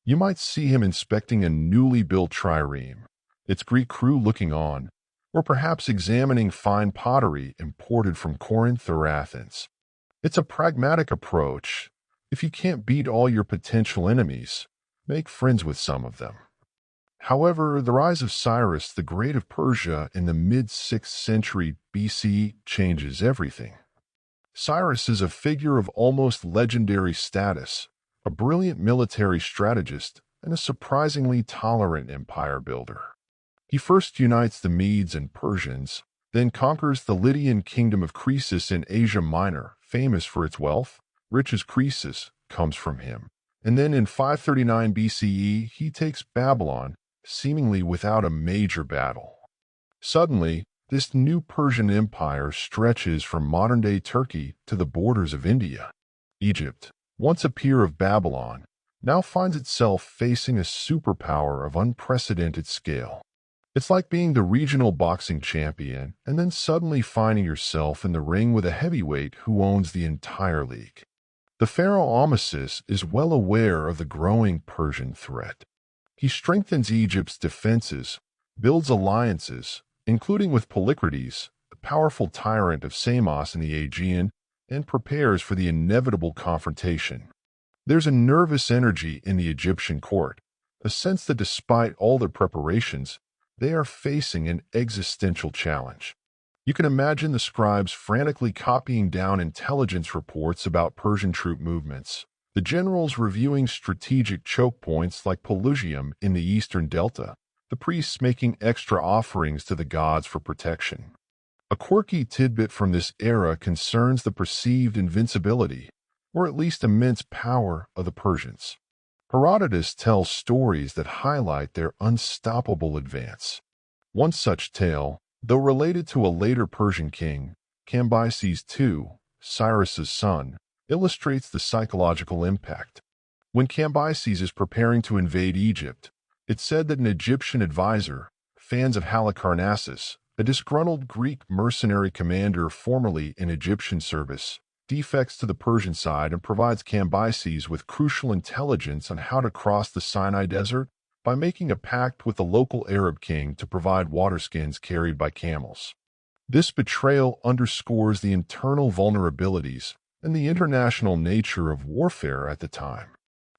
You might see him inspecting a newly built trireme, its Greek crew looking on, or perhaps examining fine pottery imported from Corinth or Athens. It's a pragmatic approach. If you can't beat all your potential enemies, make friends with some of them. However, the rise of Cyrus the Great of Persia in the mid-6th century BC changes everything. Cyrus is a figure of almost legendary status, a brilliant military strategist, and a surprisingly tolerant empire builder. He first unites the Medes and Persians, then conquers the Lydian kingdom of Croesus in Asia Minor, famous for its wealth. Riches Croesus comes from him. And then in 539 BCE, he takes Babylon, seemingly without a major battle. Suddenly, this new Persian empire stretches from modern-day Turkey to the borders of India. Egypt, once a peer of Babylon, now finds itself facing a superpower of unprecedented scale. It's like being the regional boxing champion and then suddenly finding yourself in the ring with a heavyweight who owns the entire league. The pharaoh Amasis is well aware of the growing Persian threat. He strengthens Egypt's defenses, builds alliances, including with Polycrates, the powerful tyrant of Samos in the Aegean, and prepares for the inevitable confrontation. There's a nervous energy in the Egyptian court, a sense that despite all their preparations, they are facing an existential challenge. You can imagine the scribes frantically copying down intelligence reports about Persian troop movements, the generals reviewing strategic choke points like Pelusium in the eastern delta, the priests making extra offerings to the gods for protection. A quirky tidbit from this era concerns the perceived invincibility, or at least immense power, of the Persians. Herodotus tells stories that highlight their unstoppable advance. One such tale, though related to a later Persian king, Cambyses II, Cyrus's son, illustrates the psychological impact. When Cambyses is preparing to invade Egypt, it's said that an Egyptian advisor, fans of Halicarnassus, a disgruntled Greek mercenary commander formerly in Egyptian service, defects to the Persian side and provides Cambyses with crucial intelligence on how to cross the Sinai Desert by making a pact with the local Arab king to provide waterskins carried by camels. This betrayal underscores the internal vulnerabilities and the international nature of warfare at the time.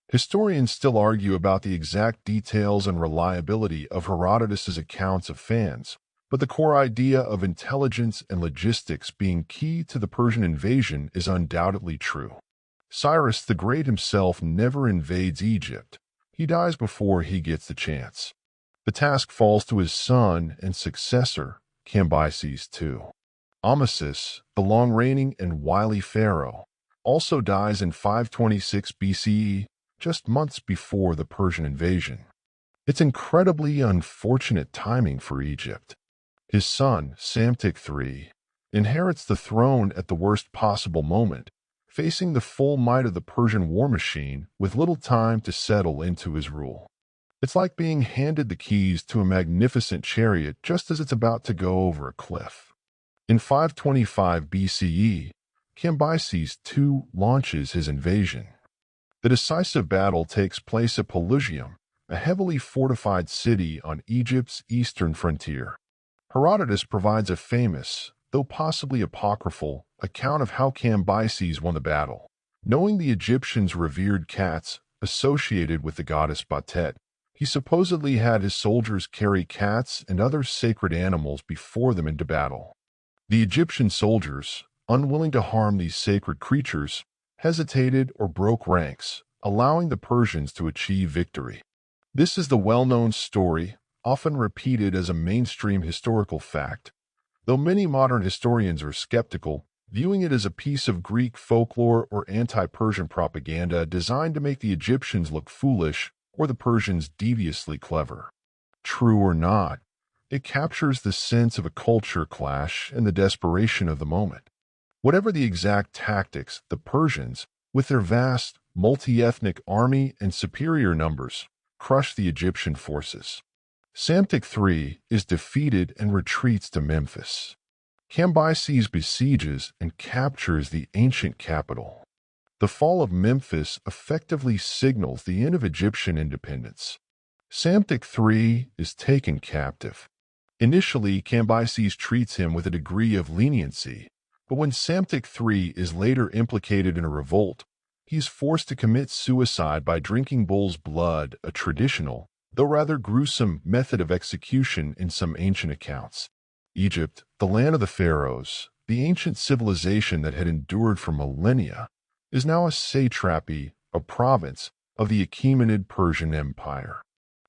Historians still argue about the exact details and reliability of Herodotus's accounts of fans, but the core idea of intelligence and logistics being key to the Persian invasion is undoubtedly true. Cyrus the Great himself never invades Egypt. He dies before he gets the chance. The task falls to his son and successor, Cambyses II. Amasis, the long-reigning and wily pharaoh, also dies in 526 BCE, just months before the Persian invasion. It's incredibly unfortunate timing for Egypt. His son, Psamtik III, inherits the throne at the worst possible moment, facing the full might of the Persian war machine with little time to settle into his rule. It's like being handed the keys to a magnificent chariot just as it's about to go over a cliff. In 525 BCE, Cambyses II launches his invasion. The decisive battle takes place at Pelusium, a heavily fortified city on Egypt's eastern frontier. Herodotus provides a famous, though possibly apocryphal, account of how Cambyses won the battle. Knowing the Egyptians revered cats associated with the goddess Batet, he supposedly had his soldiers carry cats and other sacred animals before them into battle. The Egyptian soldiers, unwilling to harm these sacred creatures, hesitated or broke ranks, allowing the Persians to achieve victory. This is the well-known story, often repeated as a mainstream historical fact, Though many modern historians are skeptical, viewing it as a piece of Greek folklore or anti-Persian propaganda designed to make the Egyptians look foolish or the Persians deviously clever. True or not, it captures the sense of a culture clash and the desperation of the moment. Whatever the exact tactics, the Persians, with their vast, multi-ethnic army and superior numbers, crushed the Egyptian forces. Psamtik III is defeated and retreats to Memphis. Cambyses besieges and captures the ancient capital. The fall of Memphis effectively signals the end of Egyptian independence. Psamtik III is taken captive. Initially, Cambyses treats him with a degree of leniency, but when Psamtik III is later implicated in a revolt, he is forced to commit suicide by drinking bull's blood, a traditional, though rather gruesome, method of execution in some ancient accounts. Egypt, the land of the Pharaohs, the ancient civilization that had endured for millennia, is now a satrapy, a province, of the Achaemenid Persian Empire.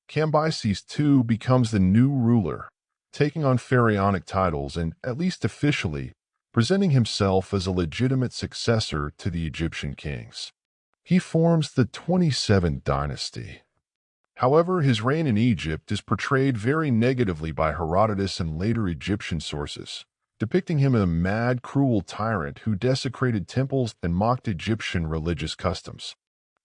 Cambyses II becomes the new ruler, taking on pharaonic titles and, at least officially, presenting himself as a legitimate successor to the Egyptian kings. He forms the 27th dynasty. However, his reign in Egypt is portrayed very negatively by Herodotus and later Egyptian sources, depicting him as a mad, cruel tyrant who desecrated temples and mocked Egyptian religious customs.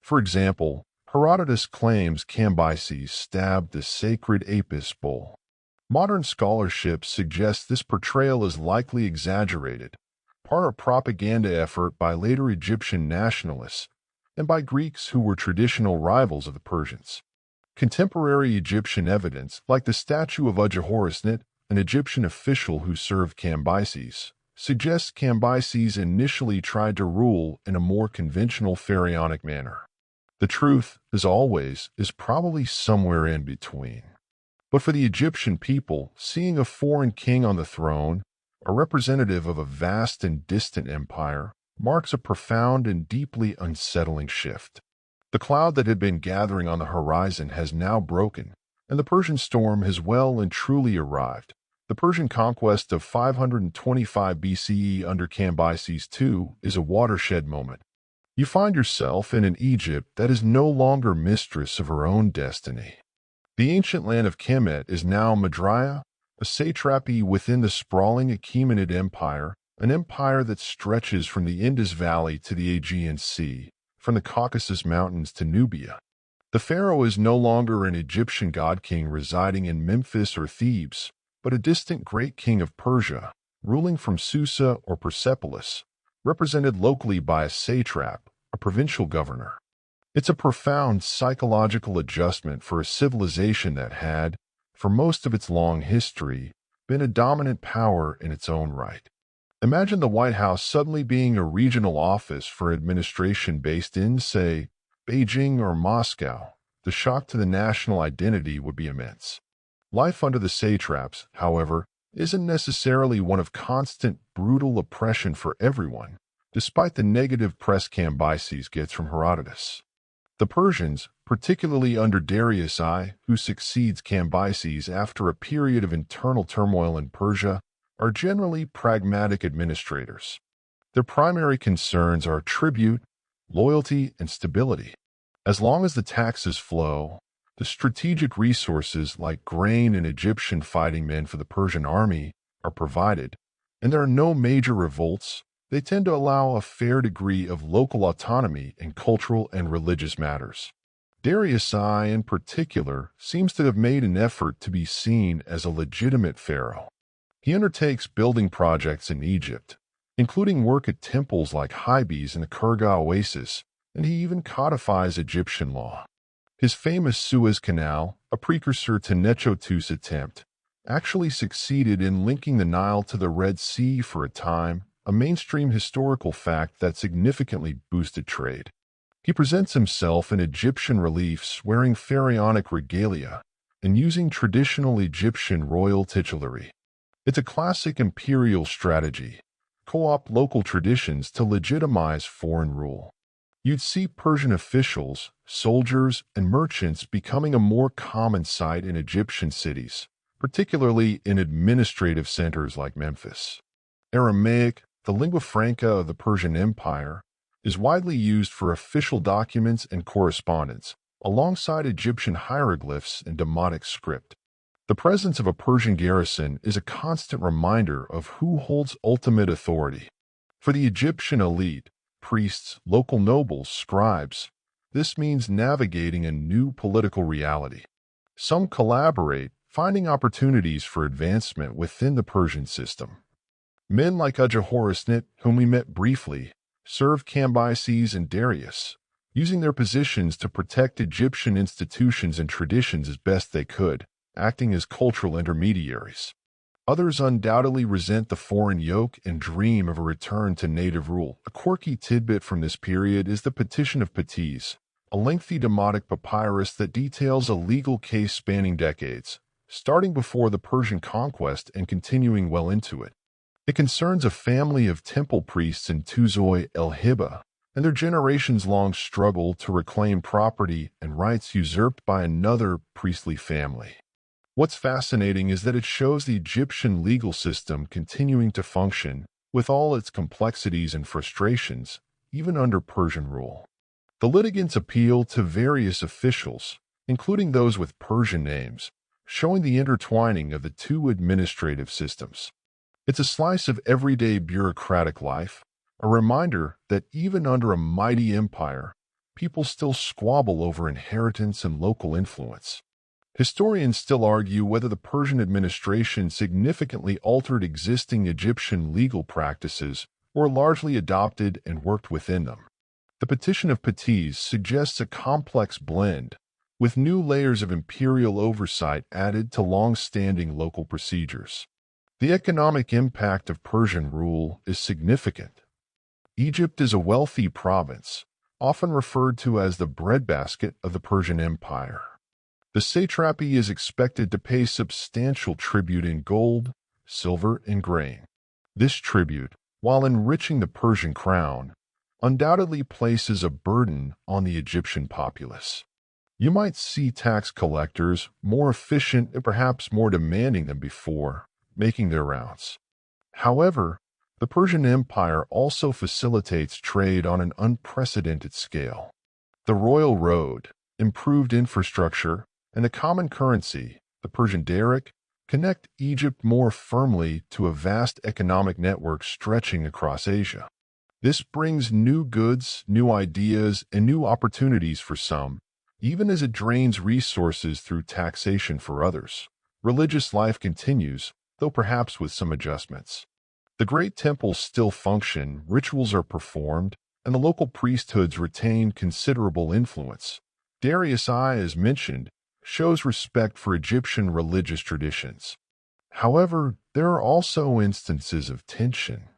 For example, Herodotus claims Cambyses stabbed the sacred Apis bull. Modern scholarship suggests this portrayal is likely exaggerated, part of a propaganda effort by later Egyptian nationalists and by Greeks who were traditional rivals of the Persians. Contemporary Egyptian evidence, like the statue of Ujahorisnet, an Egyptian official who served Cambyses, suggests Cambyses initially tried to rule in a more conventional pharaonic manner. The truth, as always, is probably somewhere in between. But for the Egyptian people, seeing a foreign king on the throne, a representative of a vast and distant empire, marks a profound and deeply unsettling shift. The cloud that had been gathering on the horizon has now broken, and the Persian storm has well and truly arrived. The Persian conquest of 525 BCE under Cambyses II is a watershed moment. You find yourself in an Egypt that is no longer mistress of her own destiny. The ancient land of Kemet is now Madraya, a satrapy within the sprawling Achaemenid Empire, an empire that stretches from the Indus Valley to the Aegean Sea, from the Caucasus Mountains to Nubia. The pharaoh is no longer an Egyptian god-king residing in Memphis or Thebes, but a distant great king of Persia, ruling from Susa or Persepolis, represented locally by a satrap, a provincial governor. It's a profound psychological adjustment for a civilization that had, for most of its long history, been a dominant power in its own right. Imagine the White House suddenly being a regional office for administration based in, say, Beijing or Moscow. The shock to the national identity would be immense. Life under the satraps, however, isn't necessarily one of constant, brutal oppression for everyone, despite the negative press Cambyses gets from Herodotus. The Persians, particularly under Darius I, who succeeds Cambyses after a period of internal turmoil in Persia, are generally pragmatic administrators. Their primary concerns are tribute, loyalty, and stability. As long as the taxes flow, the strategic resources like grain and Egyptian fighting men for the Persian army are provided, and there are no major revolts, they tend to allow a fair degree of local autonomy in cultural and religious matters. Darius I, in particular, seems to have made an effort to be seen as a legitimate pharaoh. He undertakes building projects in Egypt, including work at temples like Hybes and the Kurga Oasis, and he even codifies Egyptian law. His famous Suez Canal, a precursor to Nechotu's attempt, actually succeeded in linking the Nile to the Red Sea for a time, a mainstream historical fact that significantly boosted trade. He presents himself in Egyptian reliefs wearing pharaonic regalia and using traditional Egyptian royal titulary. It's a classic imperial strategy, co-opt local traditions to legitimize foreign rule. You'd see Persian officials, soldiers, and merchants becoming a more common sight in Egyptian cities, particularly in administrative centers like Memphis. Aramaic, the lingua franca of the Persian Empire, is widely used for official documents and correspondence, alongside Egyptian hieroglyphs and Demotic script. The presence of a Persian garrison is a constant reminder of who holds ultimate authority. For the Egyptian elite, priests, local nobles, scribes, this means navigating a new political reality. Some collaborate, finding opportunities for advancement within the Persian system. Men like Ajahorisnit, whom we met briefly, served Cambyses and Darius, using their positions to protect Egyptian institutions and traditions as best they could, acting as cultural intermediaries. Others undoubtedly resent the foreign yoke and dream of a return to native rule. A quirky tidbit from this period is the Petition of Patiz, a lengthy Demotic papyrus that details a legal case spanning decades, starting before the Persian conquest and continuing well into it. It concerns a family of temple priests in Tuzoi el-Hiba and their generations-long struggle to reclaim property and rights usurped by another priestly family. What's fascinating is that it shows the Egyptian legal system continuing to function, with all its complexities and frustrations, even under Persian rule. The litigants appeal to various officials, including those with Persian names, showing the intertwining of the two administrative systems. It's a slice of everyday bureaucratic life, a reminder that even under a mighty empire, people still squabble over inheritance and local influence. Historians still argue whether the Persian administration significantly altered existing Egyptian legal practices or largely adopted and worked within them. The Petition of Patiz suggests a complex blend, with new layers of imperial oversight added to long-standing local procedures. The economic impact of Persian rule is significant. Egypt is a wealthy province, often referred to as the breadbasket of the Persian Empire. The satrapy is expected to pay substantial tribute in gold, silver, and grain. This tribute, while enriching the Persian crown, undoubtedly places a burden on the Egyptian populace. You might see tax collectors, more efficient and perhaps more demanding than before, making their rounds. However, the Persian Empire also facilitates trade on an unprecedented scale. The royal road, improved infrastructure, and the common currency, the Persian daric, connect Egypt more firmly to a vast economic network stretching across Asia. This brings new goods, new ideas, and new opportunities for some, even as it drains resources through taxation for others. Religious life continues, though perhaps with some adjustments. The great temples still function, rituals are performed, and the local priesthoods retain considerable influence. Darius I, as mentioned, shows respect for Egyptian religious traditions. However, there are also instances of tension.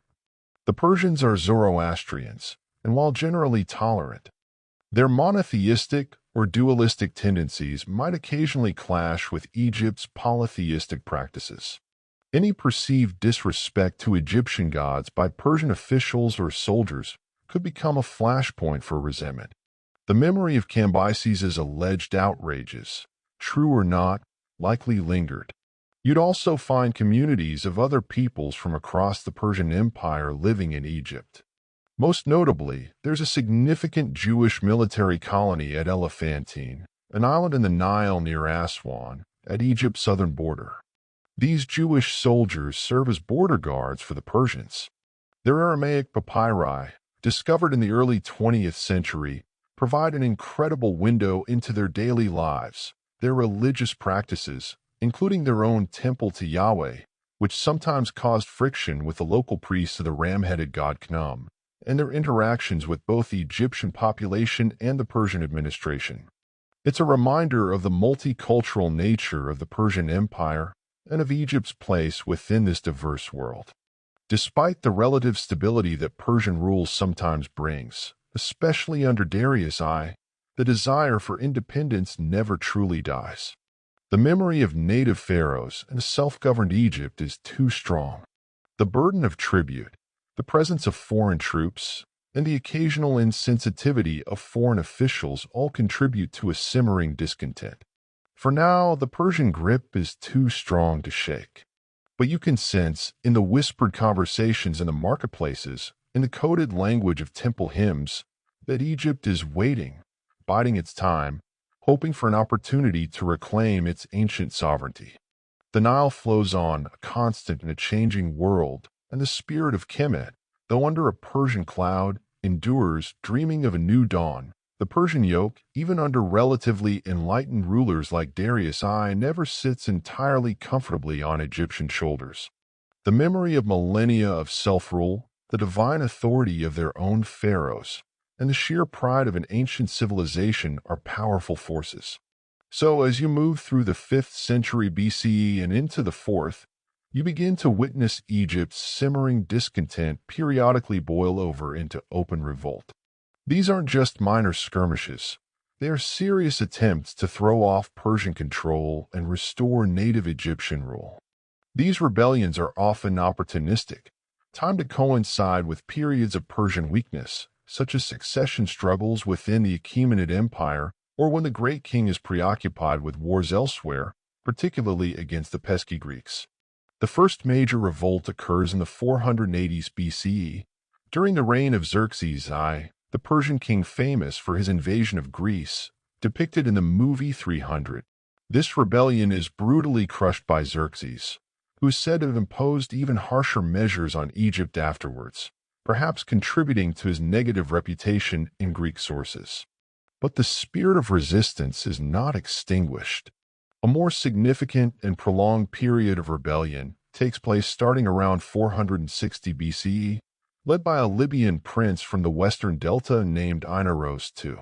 The Persians are Zoroastrians, and while generally tolerant, their monotheistic or dualistic tendencies might occasionally clash with Egypt's polytheistic practices. Any perceived disrespect to Egyptian gods by Persian officials or soldiers could become a flashpoint for resentment. The memory of Cambyses' alleged outrages, true or not, likely lingered. You'd also find communities of other peoples from across the Persian Empire living in Egypt. Most notably, there's a significant Jewish military colony at Elephantine, an island in the Nile near Aswan, at Egypt's southern border. These Jewish soldiers serve as border guards for the Persians. Their Aramaic papyri, discovered in the early 20th century, provide an incredible window into their daily lives, their religious practices, including their own temple to Yahweh, which sometimes caused friction with the local priests of the ram-headed god Khnum, and their interactions with both the Egyptian population and the Persian administration. It's a reminder of the multicultural nature of the Persian Empire and of Egypt's place within this diverse world. Despite the relative stability that Persian rule sometimes brings, especially under Darius I, the desire for independence never truly dies. The memory of native pharaohs and a self-governed Egypt is too strong. The burden of tribute, the presence of foreign troops, and the occasional insensitivity of foreign officials all contribute to a simmering discontent. For now, the Persian grip is too strong to shake. But you can sense, in the whispered conversations in the marketplaces, in the coded language of temple hymns, that Egypt is waiting, biding its time, hoping for an opportunity to reclaim its ancient sovereignty. The Nile flows on, a constant in a changing world, and the spirit of Kemet, though under a Persian cloud, endures, dreaming of a new dawn. The Persian yoke, even under relatively enlightened rulers like Darius I, never sits entirely comfortably on Egyptian shoulders. The memory of millennia of self-rule, the divine authority of their own pharaohs, and the sheer pride of an ancient civilization are powerful forces. So as you move through the 5th century BCE and into the 4th, you begin to witness Egypt's simmering discontent periodically boil over into open revolt. These aren't just minor skirmishes. They are serious attempts to throw off Persian control and restore native Egyptian rule. These rebellions are often opportunistic, timed to coincide with periods of Persian weakness, such as succession struggles within the Achaemenid Empire or when the great king is preoccupied with wars elsewhere, particularly against the pesky Greeks. The first major revolt occurs in the 480s BCE, during the reign of Xerxes I, the Persian king famous for his invasion of Greece, depicted in the movie 300. This rebellion is brutally crushed by Xerxes, who is said to have imposed even harsher measures on Egypt afterwards, perhaps contributing to his negative reputation in Greek sources. But the spirit of resistance is not extinguished. A more significant and prolonged period of rebellion takes place starting around 460 BCE, led by a Libyan prince from the western delta named Inaros II.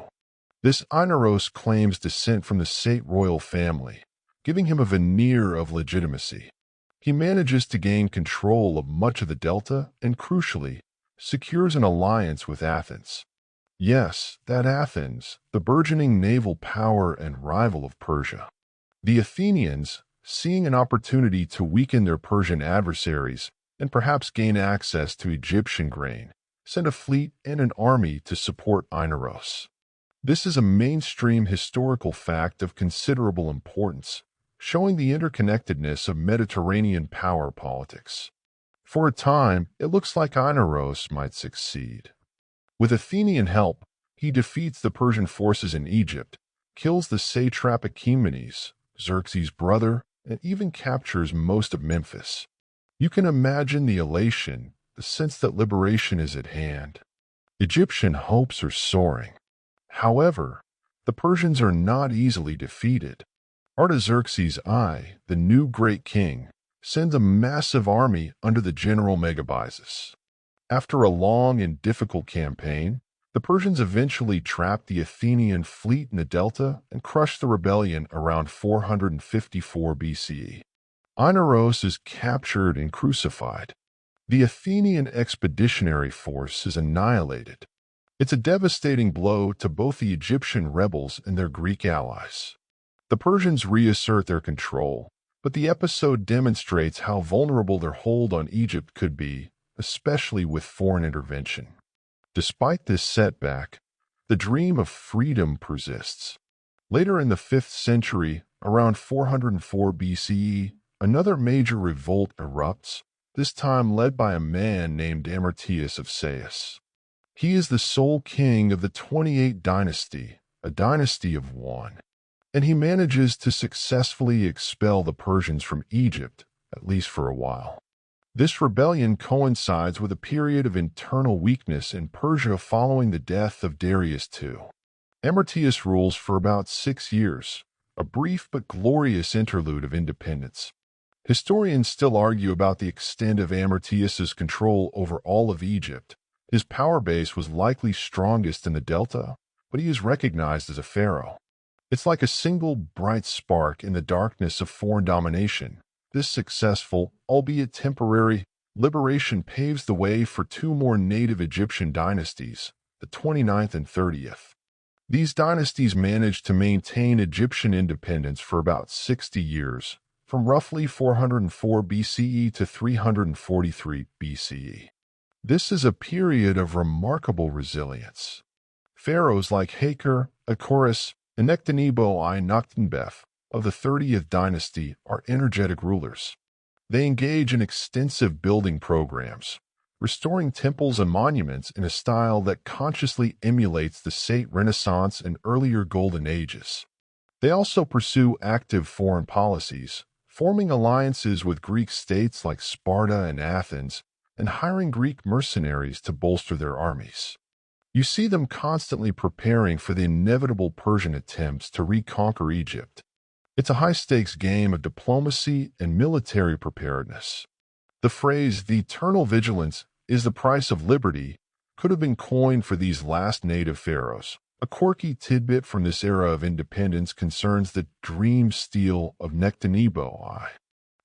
This Inaros claims descent from the Sate royal family, giving him a veneer of legitimacy. He manages to gain control of much of the delta and, crucially, secures an alliance with Athens. Yes, that Athens, the burgeoning naval power and rival of Persia. The Athenians, seeing an opportunity to weaken their Persian adversaries and perhaps gain access to Egyptian grain, sent a fleet and an army to support Inaros. This is a mainstream historical fact of considerable importance, showing the interconnectedness of Mediterranean power politics. For a time, it looks like Inaros might succeed. With Athenian help, he defeats the Persian forces in Egypt, kills the satrap Achaemenes, Xerxes' brother, and even captures most of Memphis. You can imagine the elation, the sense that liberation is at hand. Egyptian hopes are soaring. However, the Persians are not easily defeated. Artaxerxes I, the new great king, sends a massive army under the general Megabyzus. After a long and difficult campaign, the Persians eventually trapped the Athenian fleet in the delta and crushed the rebellion around 454 BCE. Inaros is captured and crucified. The Athenian expeditionary force is annihilated. It's a devastating blow to both the Egyptian rebels and their Greek allies. The Persians reassert their control, but the episode demonstrates how vulnerable their hold on Egypt could be, especially with foreign intervention. Despite this setback, the dream of freedom persists. Later in the 5th century, around 404 BCE, another major revolt erupts, this time led by a man named Amyrtius of Sais. He is the sole king of the 28th dynasty, a dynasty of one, and he manages to successfully expel the Persians from Egypt, at least for a while. This rebellion coincides with a period of internal weakness in Persia following the death of Darius II. Amyrtius rules for about 6 years, a brief but glorious interlude of independence. Historians still argue about the extent of Amyrtius's control over all of Egypt. His power base was likely strongest in the delta, but he is recognized as a pharaoh. It's like a single bright spark in the darkness of foreign domination. This successful, albeit temporary, liberation paves the way for 2 more native Egyptian dynasties, the 29th and 30th. These dynasties managed to maintain Egyptian independence for about 60 years, from roughly 404 BCE to 343 BCE. This is a period of remarkable resilience. Pharaohs like Haker, Achoris, and Nectanebo I Nakhtnbeth, of the 30th dynasty are energetic rulers. They engage in extensive building programs, restoring temples and monuments in a style that consciously emulates the Sate Renaissance and earlier Golden Ages. They also pursue active foreign policies, forming alliances with Greek states like Sparta and Athens, and hiring Greek mercenaries to bolster their armies. You see them constantly preparing for the inevitable Persian attempts to reconquer Egypt. It's a high-stakes game of diplomacy and military preparedness. The phrase, "the eternal vigilance is the price of liberty," could have been coined for these last native pharaohs. A quirky tidbit from this era of independence concerns the dream stele of Nectanebo.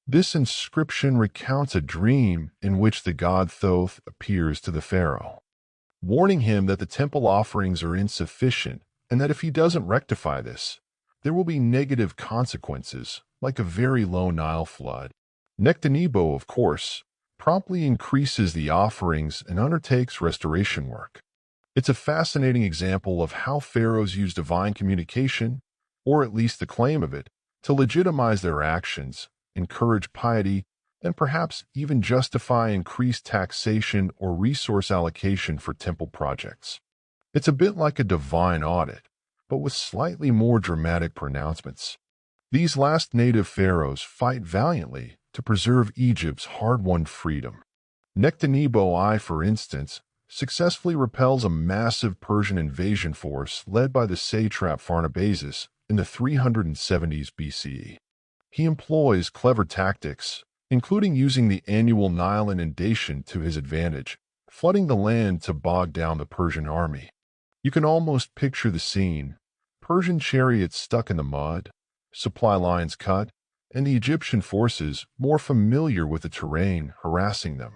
This inscription recounts a dream in which the god Thoth appears to the pharaoh, warning him that the temple offerings are insufficient and that if he doesn't rectify this, there will be negative consequences, like a very low Nile flood. Nectanebo, of course, promptly increases the offerings and undertakes restoration work. It's a fascinating example of how pharaohs use divine communication, or at least the claim of it, to legitimize their actions, encourage piety, and perhaps even justify increased taxation or resource allocation for temple projects. It's a bit like a divine audit, but with slightly more dramatic pronouncements. These last native pharaohs fight valiantly to preserve Egypt's hard-won freedom. Nectanebo I, for instance, successfully repels a massive Persian invasion force led by the satrap Pharnabazus in the 370s BCE. He employs clever tactics, including using the annual Nile inundation to his advantage, flooding the land to bog down the Persian army. You can almost picture the scene: Persian chariots stuck in the mud, supply lines cut, and the Egyptian forces, more familiar with the terrain, harassing them.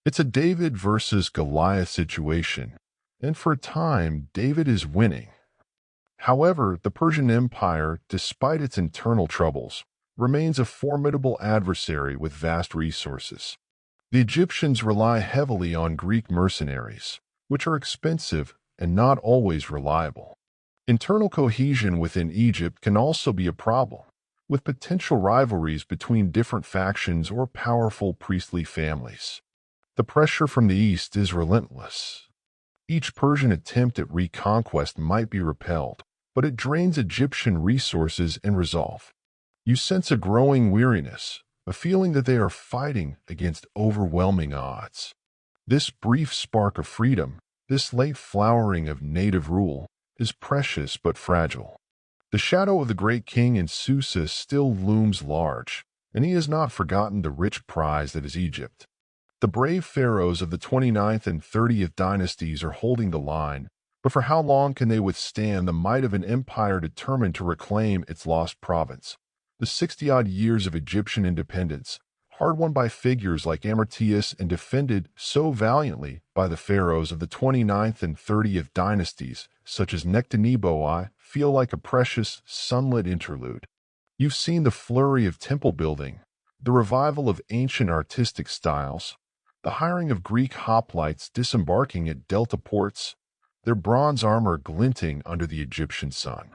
It's a David versus Goliath situation, and for a time, David is winning. However, the Persian Empire, despite its internal troubles, remains a formidable adversary with vast resources. The Egyptians rely heavily on Greek mercenaries, which are expensive and not always reliable. Internal cohesion within Egypt can also be a problem, with potential rivalries between different factions or powerful priestly families. The pressure from the east is relentless. Each Persian attempt at reconquest might be repelled, but it drains Egyptian resources and resolve. You sense a growing weariness, a feeling that they are fighting against overwhelming odds. This brief spark of freedom, this late flowering of native rule, is precious but fragile. The shadow of the great king in Susa still looms large, and he has not forgotten the rich prize that is Egypt. The brave pharaohs of the 29th and 30th dynasties are holding the line, but for how long can they withstand the might of an empire determined to reclaim its lost province? The 60-odd years of Egyptian independence, hard-won by figures like Amartius and defended so valiantly by the pharaohs of the 29th and 30th dynasties, such as Nectanebo I, feel like a precious, sunlit interlude. You've seen the flurry of temple building, the revival of ancient artistic styles, the hiring of Greek hoplites disembarking at delta ports, their bronze armor glinting under the Egyptian sun.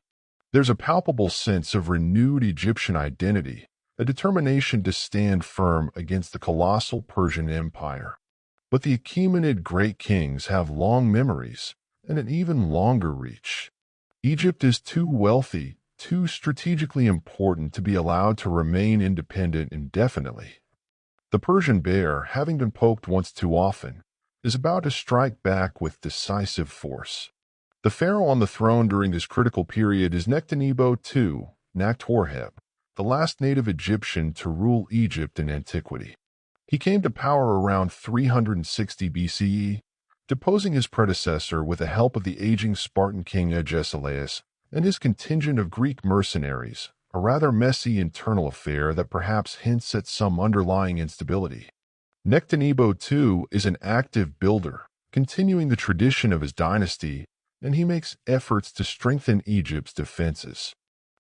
There's a palpable sense of renewed Egyptian identity, a determination to stand firm against the colossal Persian Empire. But the Achaemenid great kings have long memories and an even longer reach. Egypt is too wealthy, too strategically important to be allowed to remain independent indefinitely. The Persian bear, having been poked once too often, is about to strike back with decisive force. The pharaoh on the throne during this critical period is Nectanebo II, Naktorheb, the last native Egyptian to rule Egypt in antiquity. He came to power around 360 BCE, deposing his predecessor with the help of the aging Spartan king Agesilaus and his contingent of Greek mercenaries, a rather messy internal affair that perhaps hints at some underlying instability. Nectanebo II is an active builder, continuing the tradition of his dynasty, and he makes efforts to strengthen Egypt's defenses.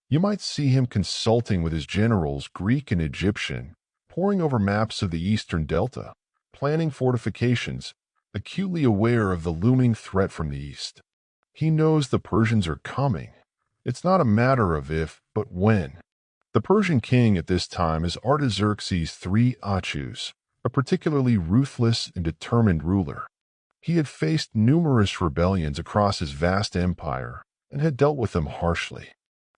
You might see him consulting with his generals, Greek and Egyptian, poring over maps of the eastern delta, planning fortifications, acutely aware of the looming threat from the east. He knows the Persians are coming. It's not a matter of if, but when. The Persian king at this time is Artaxerxes III Achus, a particularly ruthless and determined ruler. He had faced numerous rebellions across his vast empire and had dealt with them harshly.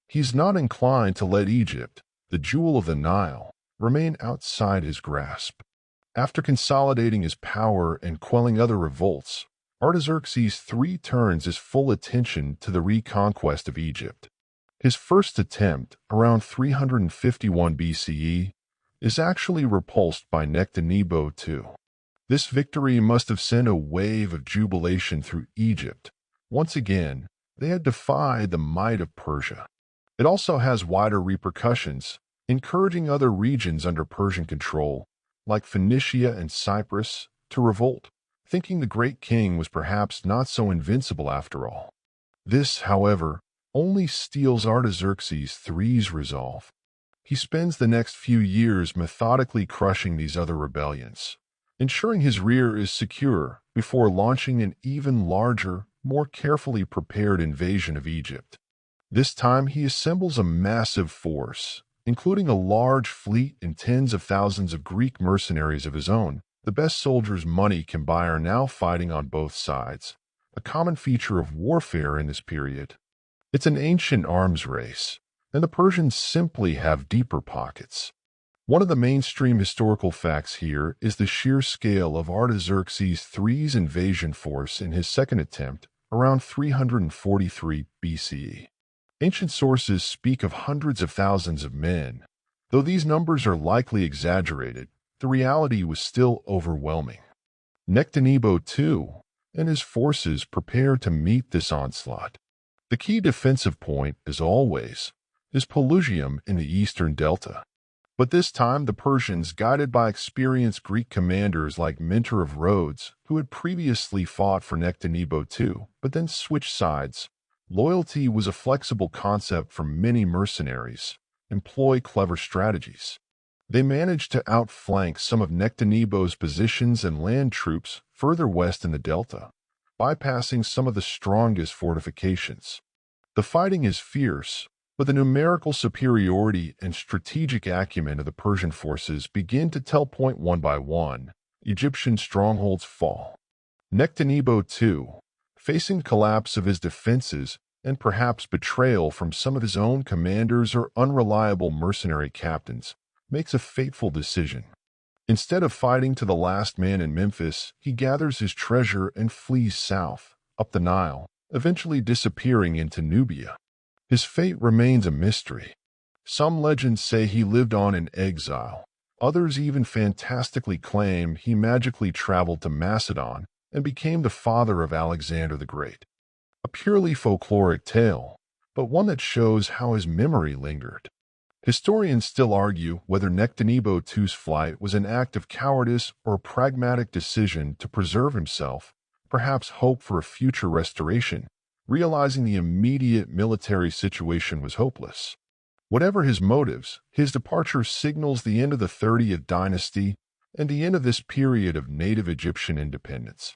He's not inclined to let Egypt, the jewel of the Nile, remain outside his grasp. After consolidating his power and quelling other revolts, Artaxerxes III turns his full attention to the reconquest of Egypt. His first attempt, around 351 BCE, is actually repulsed by Nectanebo II. This victory must have sent a wave of jubilation through Egypt. Once again, they had defied the might of Persia. It also has wider repercussions, encouraging other regions under Persian control, like Phoenicia and Cyprus, to revolt, thinking the great king was perhaps not so invincible after all. This, however, only steels Artaxerxes III's resolve. He spends the next few years methodically crushing these other rebellions, ensuring his rear is secure before launching an even larger, more carefully prepared invasion of Egypt. This time he assembles a massive force, including a large fleet and tens of thousands of Greek mercenaries of his own. The best soldiers money can buy are now fighting on both sides, a common feature of warfare in this period. It's an ancient arms race, and the Persians simply have deeper pockets. One of the mainstream historical facts here is the sheer scale of Artaxerxes III's invasion force in his second attempt, around 343 BCE. Ancient sources speak of hundreds of thousands of men. Though these numbers are likely exaggerated, the reality was still overwhelming. Nectanebo II and his forces prepare to meet this onslaught. The key defensive point, as always, is Pelusium in the eastern delta. But this time the Persians, guided by experienced Greek commanders like Mentor of Rhodes, who had previously fought for Nectanebo II, but then switched sides. Loyalty was a flexible concept for many mercenaries. Employ clever strategies. They managed to outflank some of Nectanebo's positions and land troops further west in the delta, bypassing some of the strongest fortifications. The fighting is fierce, but the numerical superiority and strategic acumen of the Persian forces begin to tell point one by one. Egyptian strongholds fall. Nectanebo II, facing the collapse of his defenses and perhaps betrayal from some of his own commanders or unreliable mercenary captains, makes a fateful decision. Instead of fighting to the last man in Memphis, he gathers his treasure and flees south, up the Nile, eventually disappearing into Nubia. His fate remains a mystery. Some legends say he lived on in exile. Others even fantastically claim he magically traveled to Macedon and became the father of Alexander the Great. A purely folkloric tale, but one that shows how his memory lingered. Historians still argue whether Nectanebo II's flight was an act of cowardice or a pragmatic decision to preserve himself, perhaps hope for a future restoration, realizing the immediate military situation was hopeless. Whatever his motives, his departure signals the end of the 30th dynasty and the end of this period of native Egyptian independence.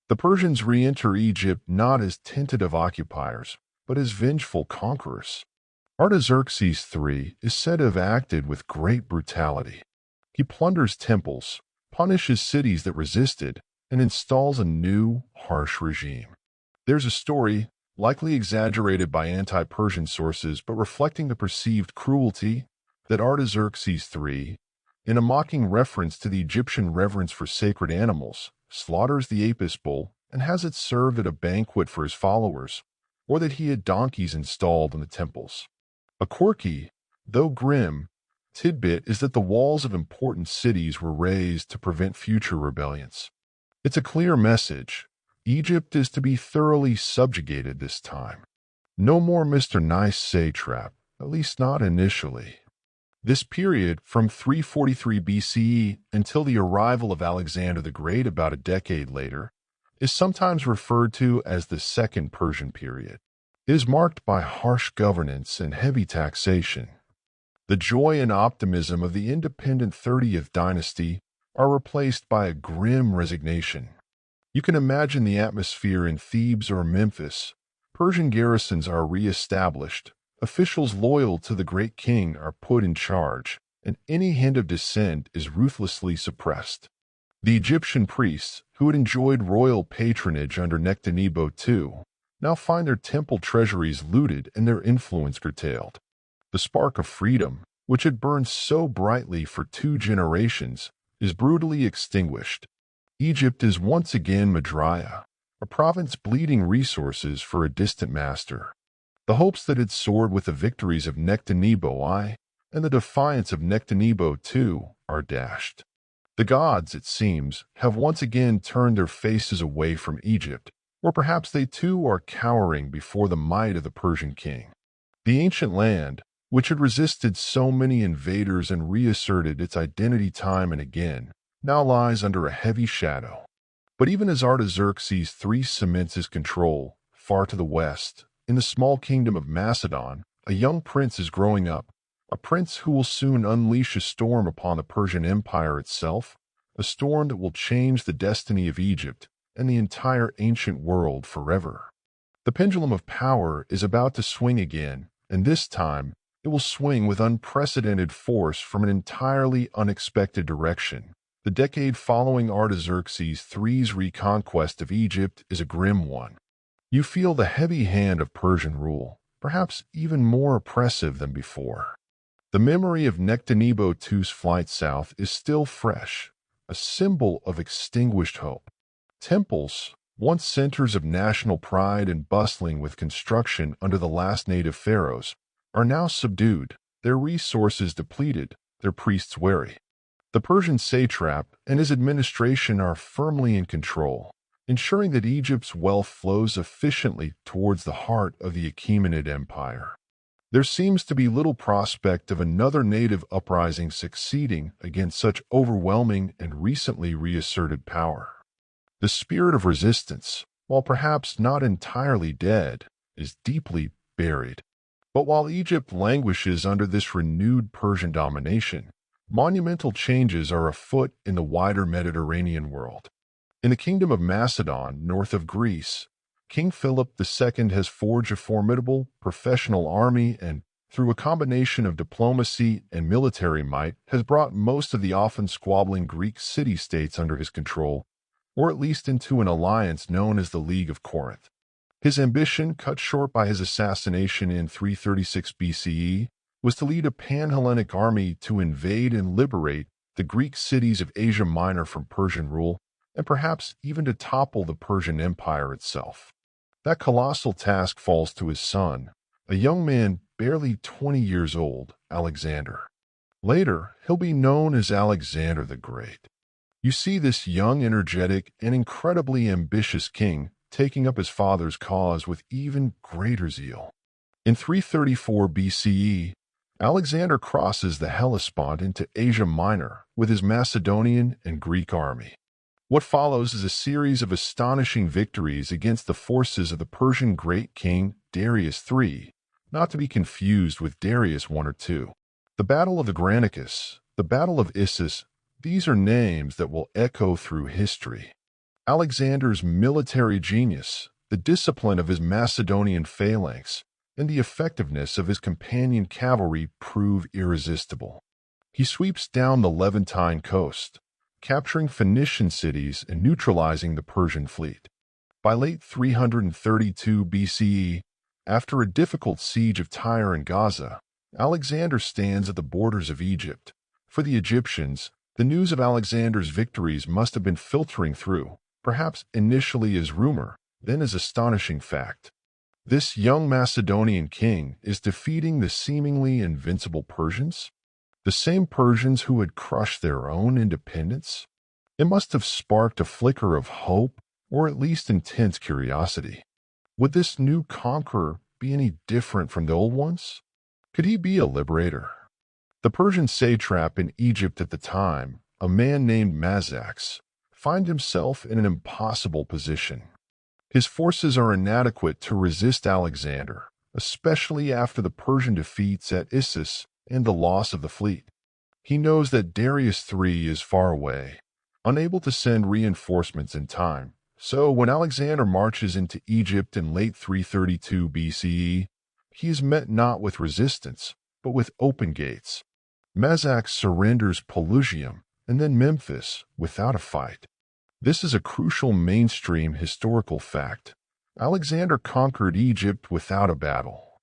The Persians re-enter Egypt not as tentative occupiers, but as vengeful conquerors. Artaxerxes III is said to have acted with great brutality. He plunders temples, punishes cities that resisted, and installs a new, harsh regime. There's a story, likely exaggerated by anti-Persian sources but reflecting the perceived cruelty, that Artaxerxes III, in a mocking reference to the Egyptian reverence for sacred animals, slaughters the Apis bull and has it served at a banquet for his followers, or that he had donkeys installed in the temples. A quirky, though grim, tidbit is that the walls of important cities were raised to prevent future rebellions. It's a clear message. Egypt is to be thoroughly subjugated this time. No more Mr. Nice satrap, at least not initially. This period, from 343 BCE until the arrival of Alexander the Great about a decade later, is sometimes referred to as the Second Persian period. It is marked by harsh governance and heavy taxation. The joy and optimism of the independent 30th dynasty are replaced by a grim resignation. You can imagine the atmosphere in Thebes or Memphis. Persian garrisons are re-established, Officials loyal to the great king are put in charge, and any hint of dissent is ruthlessly suppressed. The Egyptian priests, who had enjoyed royal patronage under Nectanebo II, now find their temple treasuries looted and their influence curtailed. The spark of freedom, which had burned so brightly for 2 generations, is brutally extinguished. Egypt is once again Madraya, a province bleeding resources for a distant master. The hopes that had soared with the victories of Nectanebo I and the defiance of Nectanebo II are dashed. The gods, it seems, have once again turned their faces away from Egypt, or perhaps they too are cowering before the might of the Persian king. The ancient land, which had resisted so many invaders and reasserted its identity time and again, now lies under a heavy shadow. But even as Artaxerxes III cements his control, far to the west, in the small kingdom of Macedon, a young prince is growing up, a prince who will soon unleash a storm upon the Persian Empire itself, a storm that will change the destiny of Egypt and the entire ancient world forever. The pendulum of power is about to swing again, and this time it will swing with unprecedented force from an entirely unexpected direction. The decade following Artaxerxes III's reconquest of Egypt is a grim one. You feel the heavy hand of Persian rule, perhaps even more oppressive than before. The memory of Nectanebo II's flight south is still fresh, a symbol of extinguished hope. Temples, once centers of national pride and bustling with construction under the last native pharaohs, are now subdued, their resources depleted, their priests wary. The Persian satrap and his administration are firmly in control, ensuring that Egypt's wealth flows efficiently towards the heart of the Achaemenid Empire. There seems to be little prospect of another native uprising succeeding against such overwhelming and recently reasserted power. The spirit of resistance, while perhaps not entirely dead, is deeply buried. But while Egypt languishes under this renewed Persian domination, monumental changes are afoot in the wider Mediterranean world. In the kingdom of Macedon, north of Greece, King Philip II has forged a formidable professional army and, through a combination of diplomacy and military might, has brought most of the often squabbling Greek city-states under his control, or at least into an alliance known as the League of Corinth. His ambition, cut short by his assassination in 336 BCE, was to lead a pan-Hellenic army to invade and liberate the Greek cities of Asia Minor from Persian rule, and perhaps even to topple the Persian Empire itself. That colossal task falls to his son, a young man barely 20 years old, Alexander. Later, he'll be known as Alexander the Great. You see this young, energetic, and incredibly ambitious king taking up his father's cause with even greater zeal. In 334 BCE, Alexander crosses the Hellespont into Asia Minor with his Macedonian and Greek army. What follows is a series of astonishing victories against the forces of the Persian great king Darius III, not to be confused with Darius I or II. The Battle of the Granicus, the Battle of Issus, these are names that will echo through history. Alexander's military genius, the discipline of his Macedonian phalanx, and the effectiveness of his companion cavalry prove irresistible. He sweeps down the Levantine coast, capturing Phoenician cities and neutralizing the Persian fleet. By late 332 BCE, after a difficult siege of Tyre and Gaza, Alexander stands at the borders of Egypt. For the Egyptians, the news of Alexander's victories must have been filtering through, perhaps initially as rumor, then as astonishing fact. This young Macedonian king is defeating the seemingly invincible Persians? The same Persians who had crushed their own independence? It must have sparked a flicker of hope, or at least intense curiosity. Would this new conqueror be any different from the old ones? Could he be a liberator? The Persian satrap in Egypt at the time, a man named Mazax, finds himself in an impossible position. His forces are inadequate to resist Alexander, especially after the Persian defeats at Issus and the loss of the fleet. He knows that Darius III is far away, unable to send reinforcements in time. So when Alexander marches into Egypt in late 332 BCE, He is met not with resistance, but with open gates. Mazak surrenders Pelusium and then Memphis without a fight. This is a crucial mainstream historical fact. Alexander conquered Egypt without a battle.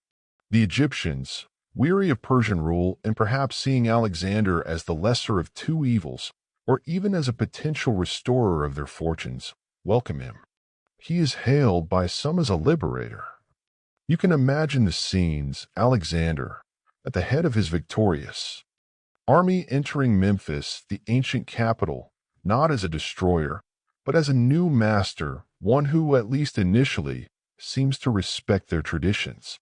The Egyptians, weary of Persian rule and perhaps seeing Alexander as the lesser of two evils, or even as a potential restorer of their fortunes, welcome him. He is hailed by some as a liberator. You can imagine the scenes: Alexander, at the head of his victorious army, entering Memphis, the ancient capital, not as a destroyer, but as a new master, one who, at least initially, seems to respect their traditions.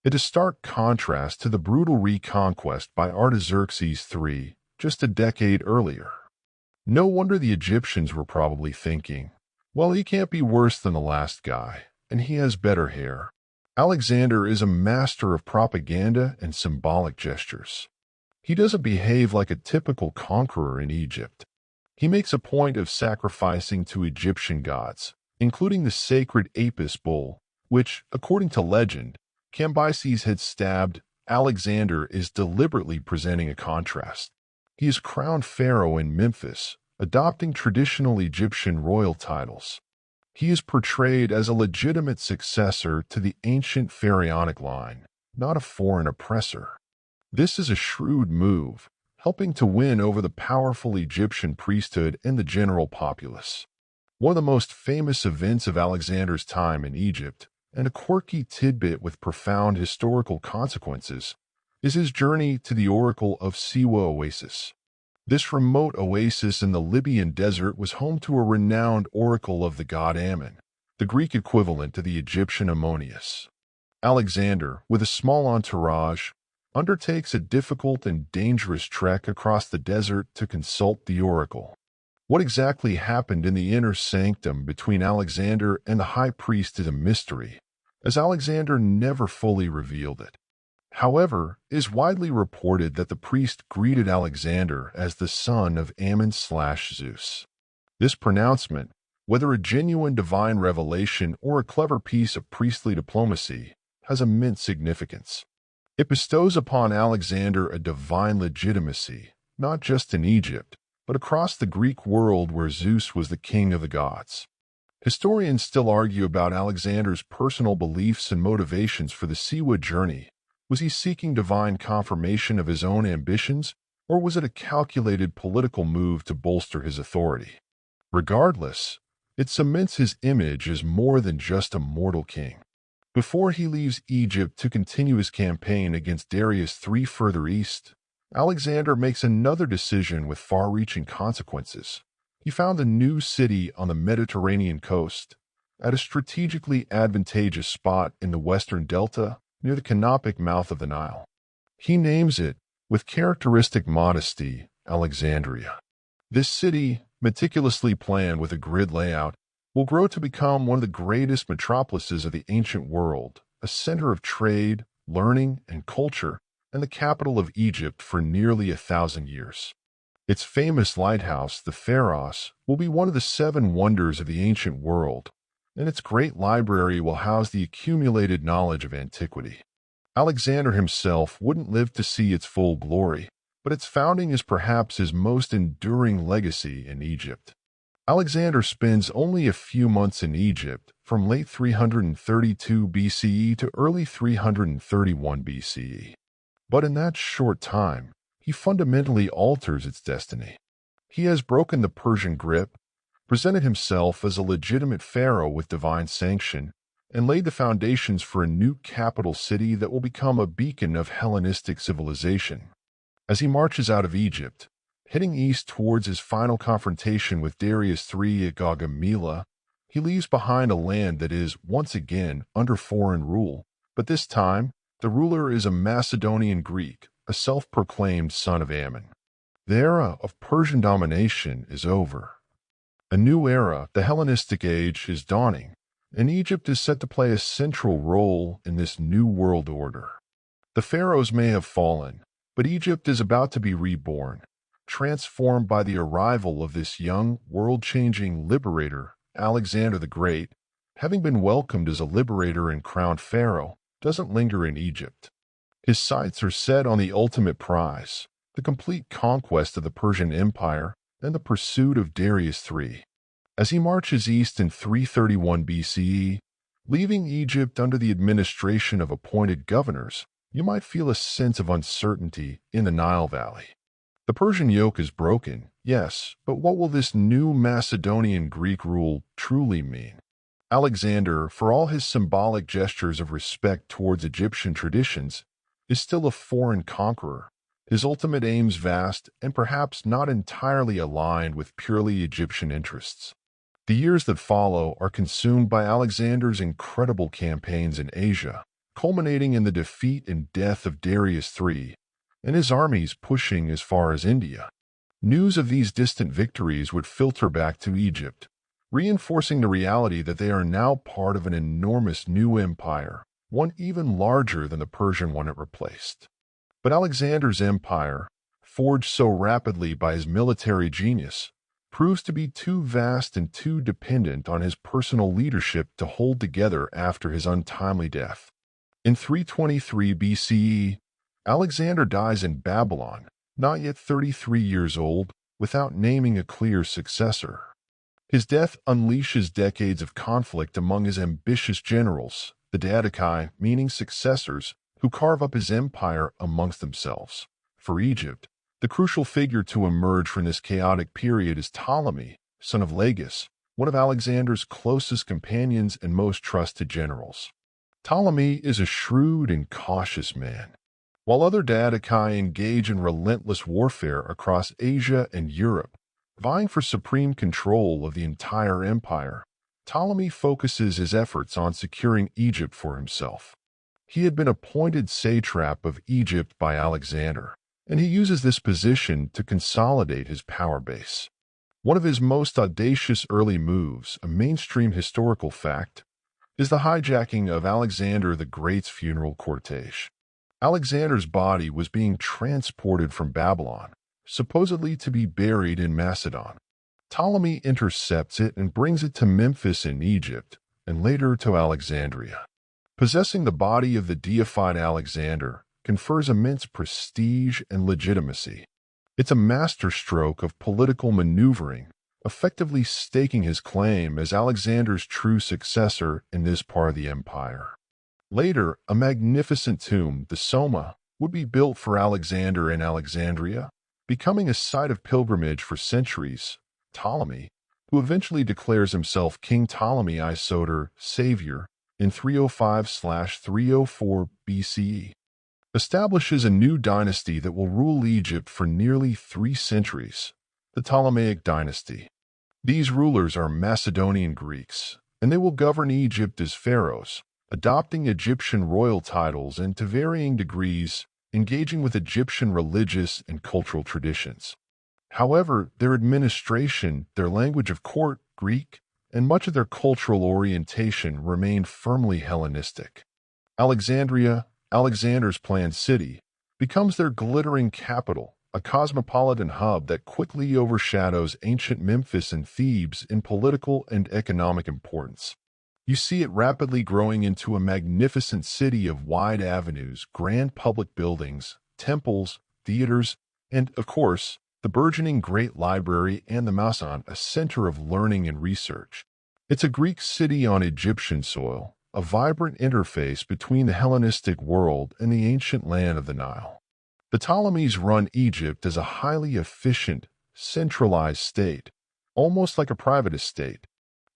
It is a stark contrast to the brutal reconquest by Artaxerxes III just a decade earlier. No wonder the Egyptians were probably thinking, well, he can't be worse than the last guy, and he has better hair. Alexander is a master of propaganda and symbolic gestures. He doesn't behave like a typical conqueror in Egypt. He makes a point of sacrificing to Egyptian gods, including the sacred Apis bull, which, according to legend, Cambyses had stabbed. Alexander is deliberately presenting a contrast. He is crowned pharaoh in Memphis, adopting traditional Egyptian royal titles. He is portrayed as a legitimate successor to the ancient pharaonic line, not a foreign oppressor. This is a shrewd move, helping to win over the powerful Egyptian priesthood and the general populace. One of the most famous events of Alexander's time in Egypt, and a quirky tidbit with profound historical consequences, is his journey to the Oracle of Siwa Oasis. This remote oasis in the Libyan desert was home to a renowned oracle of the god Ammon, the Greek equivalent to the Egyptian Ammonius. Alexander, with a small entourage, undertakes a difficult and dangerous trek across the desert to consult the oracle. What exactly happened in the inner sanctum between Alexander and the high priest is a mystery, as Alexander never fully revealed it. However, it is widely reported that the priest greeted Alexander as the son of Ammon/Zeus. This pronouncement, whether a genuine divine revelation or a clever piece of priestly diplomacy, has immense significance. It bestows upon Alexander a divine legitimacy, not just in Egypt, but across the Greek world where Zeus was the king of the gods. Historians still argue about Alexander's personal beliefs and motivations for the Siwa journey. Was he seeking divine confirmation of his own ambitions, or was it a calculated political move to bolster his authority? Regardless, it cements his image as more than just a mortal king. Before he leaves Egypt to continue his campaign against Darius III further east, Alexander makes another decision with far-reaching consequences. He found a new city on the Mediterranean coast, at a strategically advantageous spot in the western delta near the canopic mouth of the Nile. He names it, with characteristic modesty, Alexandria. This city, meticulously planned with a grid layout, will grow to become one of the greatest metropolises of the ancient world, a center of trade, learning, and culture, and the capital of Egypt for nearly 1,000 years. Its famous lighthouse, the Pharaohs, will be one of the 7 wonders of the ancient world, and its great library will house the accumulated knowledge of antiquity. Alexander himself wouldn't live to see its full glory, but its founding is perhaps his most enduring legacy in Egypt. Alexander spends only a few months in Egypt, from late 332 BCE to early 331 BCE. But in that short time, he fundamentally alters its destiny. He has broken the Persian grip, presented himself as a legitimate pharaoh with divine sanction, and laid the foundations for a new capital city that will become a beacon of Hellenistic civilization. As he marches out of Egypt, heading east towards his final confrontation with Darius III at Gaugamela, he leaves behind a land that is, once again, under foreign rule, but this time, the ruler is a Macedonian Greek, a self-proclaimed son of Ammon. The era of Persian domination is over. A new era, the Hellenistic age, is dawning, and Egypt is set to play a central role in this new world order. The pharaohs may have fallen, but Egypt is about to be reborn, transformed by the arrival of this young, world-changing liberator, Alexander the Great. Having been welcomed as a liberator and crowned pharaoh, doesn't linger in Egypt. His sights are set on the ultimate prize, the complete conquest of the Persian Empire and the pursuit of Darius III. As he marches east in 331 BCE, leaving Egypt under the administration of appointed governors, you might feel a sense of uncertainty in the Nile Valley. The Persian yoke is broken, yes, but what will this new Macedonian Greek rule truly mean? Alexander, for all his symbolic gestures of respect towards Egyptian traditions, is still a foreign conqueror, his ultimate aims vast and perhaps not entirely aligned with purely Egyptian interests. The years that follow are consumed by Alexander's incredible campaigns in Asia, culminating in the defeat and death of Darius III, and his armies pushing as far as India. News of these distant victories would filter back to Egypt, reinforcing the reality that they are now part of an enormous new empire, one even larger than the Persian one it replaced. But Alexander's empire, forged so rapidly by his military genius, proves to be too vast and too dependent on his personal leadership to hold together after his untimely death. In 323 BCE, Alexander dies in Babylon, not yet 33 years old, without naming a clear successor. His death unleashes decades of conflict among his ambitious generals, the Daedalci, meaning successors, who carve up his empire amongst themselves. For Egypt, the crucial figure to emerge from this chaotic period is Ptolemy, son of Lagus, one of Alexander's closest companions and most trusted generals. Ptolemy is a shrewd and cautious man. While other Daedalci engage in relentless warfare across Asia and Europe, vying for supreme control of the entire empire, Ptolemy focuses his efforts on securing Egypt for himself. He had been appointed satrap of Egypt by Alexander, and he uses this position to consolidate his power base. One of his most audacious early moves, a mainstream historical fact, is the hijacking of Alexander the Great's funeral cortege. Alexander's body was being transported from Babylon, supposedly to be buried in Macedon. Ptolemy intercepts it and brings it to Memphis in Egypt, and later to Alexandria. Possessing the body of the deified Alexander confers immense prestige and legitimacy. It's a masterstroke of political maneuvering, effectively staking his claim as Alexander's true successor in this part of the empire. Later, a magnificent tomb, the Soma, would be built for Alexander in Alexandria, becoming a site of pilgrimage for centuries. Ptolemy, who eventually declares himself King Ptolemy I Soter, Savior, in 305/304 BCE, establishes a new dynasty that will rule Egypt for nearly 3 centuries, the Ptolemaic dynasty. These rulers are Macedonian Greeks, and they will govern Egypt as pharaohs, adopting Egyptian royal titles and, to varying degrees, engaging with Egyptian religious and cultural traditions. However, their administration, their language of court, Greek, and much of their cultural orientation remained firmly Hellenistic. Alexandria, Alexander's planned city, becomes their glittering capital, a cosmopolitan hub that quickly overshadows ancient Memphis and Thebes in political and economic importance. You see it rapidly growing into a magnificent city of wide avenues, grand public buildings, temples, theaters, and, of course, the burgeoning Great Library and the Mason, a center of learning and research. It's a Greek city on Egyptian soil, a vibrant interface between the Hellenistic world and the ancient land of the Nile. The Ptolemies run Egypt as a highly efficient, centralized state, almost like a private estate.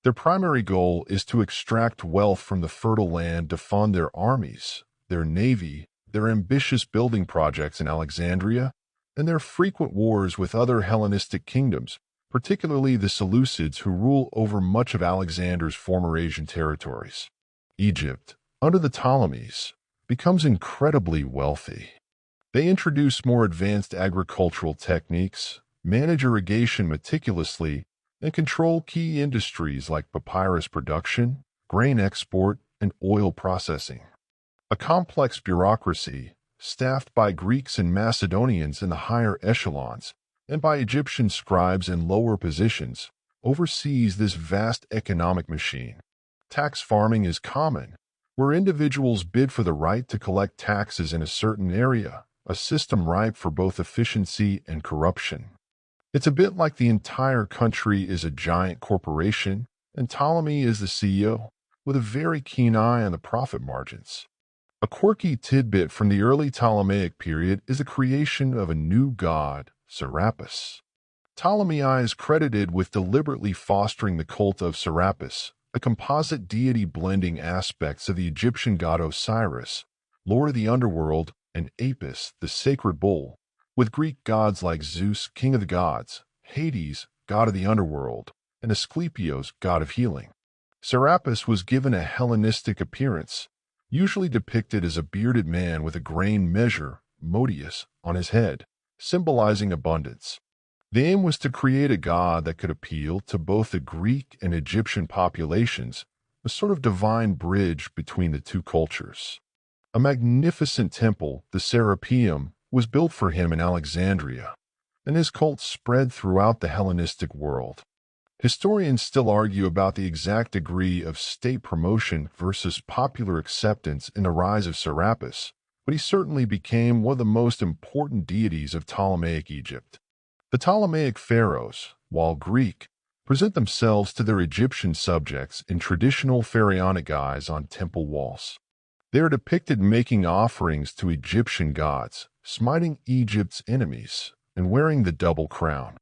Their primary goal is to extract wealth from the fertile land to fund their armies, their navy, their ambitious building projects in Alexandria, and their frequent wars with other Hellenistic kingdoms, particularly the Seleucids who rule over much of Alexander's former Asian territories. Egypt, under the Ptolemies, becomes incredibly wealthy. They introduce more advanced agricultural techniques, manage irrigation meticulously, and control key industries like papyrus production, grain export, and oil processing. A complex bureaucracy, staffed by Greeks and Macedonians in the higher echelons, and by Egyptian scribes in lower positions, oversees this vast economic machine. Tax farming is common, where individuals bid for the right to collect taxes in a certain area, a system ripe for both efficiency and corruption. It's a bit like the entire country is a giant corporation, and Ptolemy is the CEO, with a very keen eye on the profit margins. A quirky tidbit from the early Ptolemaic period is the creation of a new god, Serapis. Ptolemy is credited with deliberately fostering the cult of Serapis, a composite deity blending aspects of the Egyptian god Osiris, lord of the underworld, and Apis, the sacred bull, with Greek gods like Zeus, king of the gods, Hades, god of the underworld, and Asclepios, god of healing. Serapis was given a Hellenistic appearance, usually depicted as a bearded man with a grain measure, modius, on his head, symbolizing abundance. The aim was to create a god that could appeal to both the Greek and Egyptian populations, a sort of divine bridge between the two cultures. A magnificent temple, the Serapeum, was built for him in Alexandria, and his cult spread throughout the Hellenistic world. Historians still argue about the exact degree of state promotion versus popular acceptance in the rise of Serapis, but he certainly became one of the most important deities of Ptolemaic Egypt. The Ptolemaic pharaohs, while Greek, present themselves to their Egyptian subjects in traditional pharaonic guise on temple walls. They are depicted making offerings to Egyptian gods, smiting Egypt's enemies, and wearing the double crown.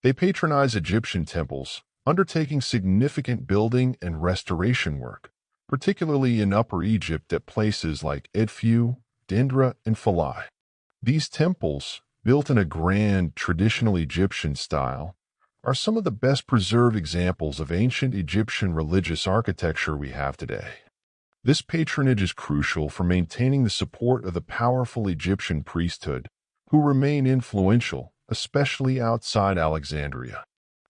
They patronize Egyptian temples, undertaking significant building and restoration work, particularly in Upper Egypt at places like Edfu, Dendra, and Philae. These temples, built in a grand, traditional Egyptian style, are some of the best preserved examples of ancient Egyptian religious architecture we have today. This patronage is crucial for maintaining the support of the powerful Egyptian priesthood, who remain influential, especially outside Alexandria.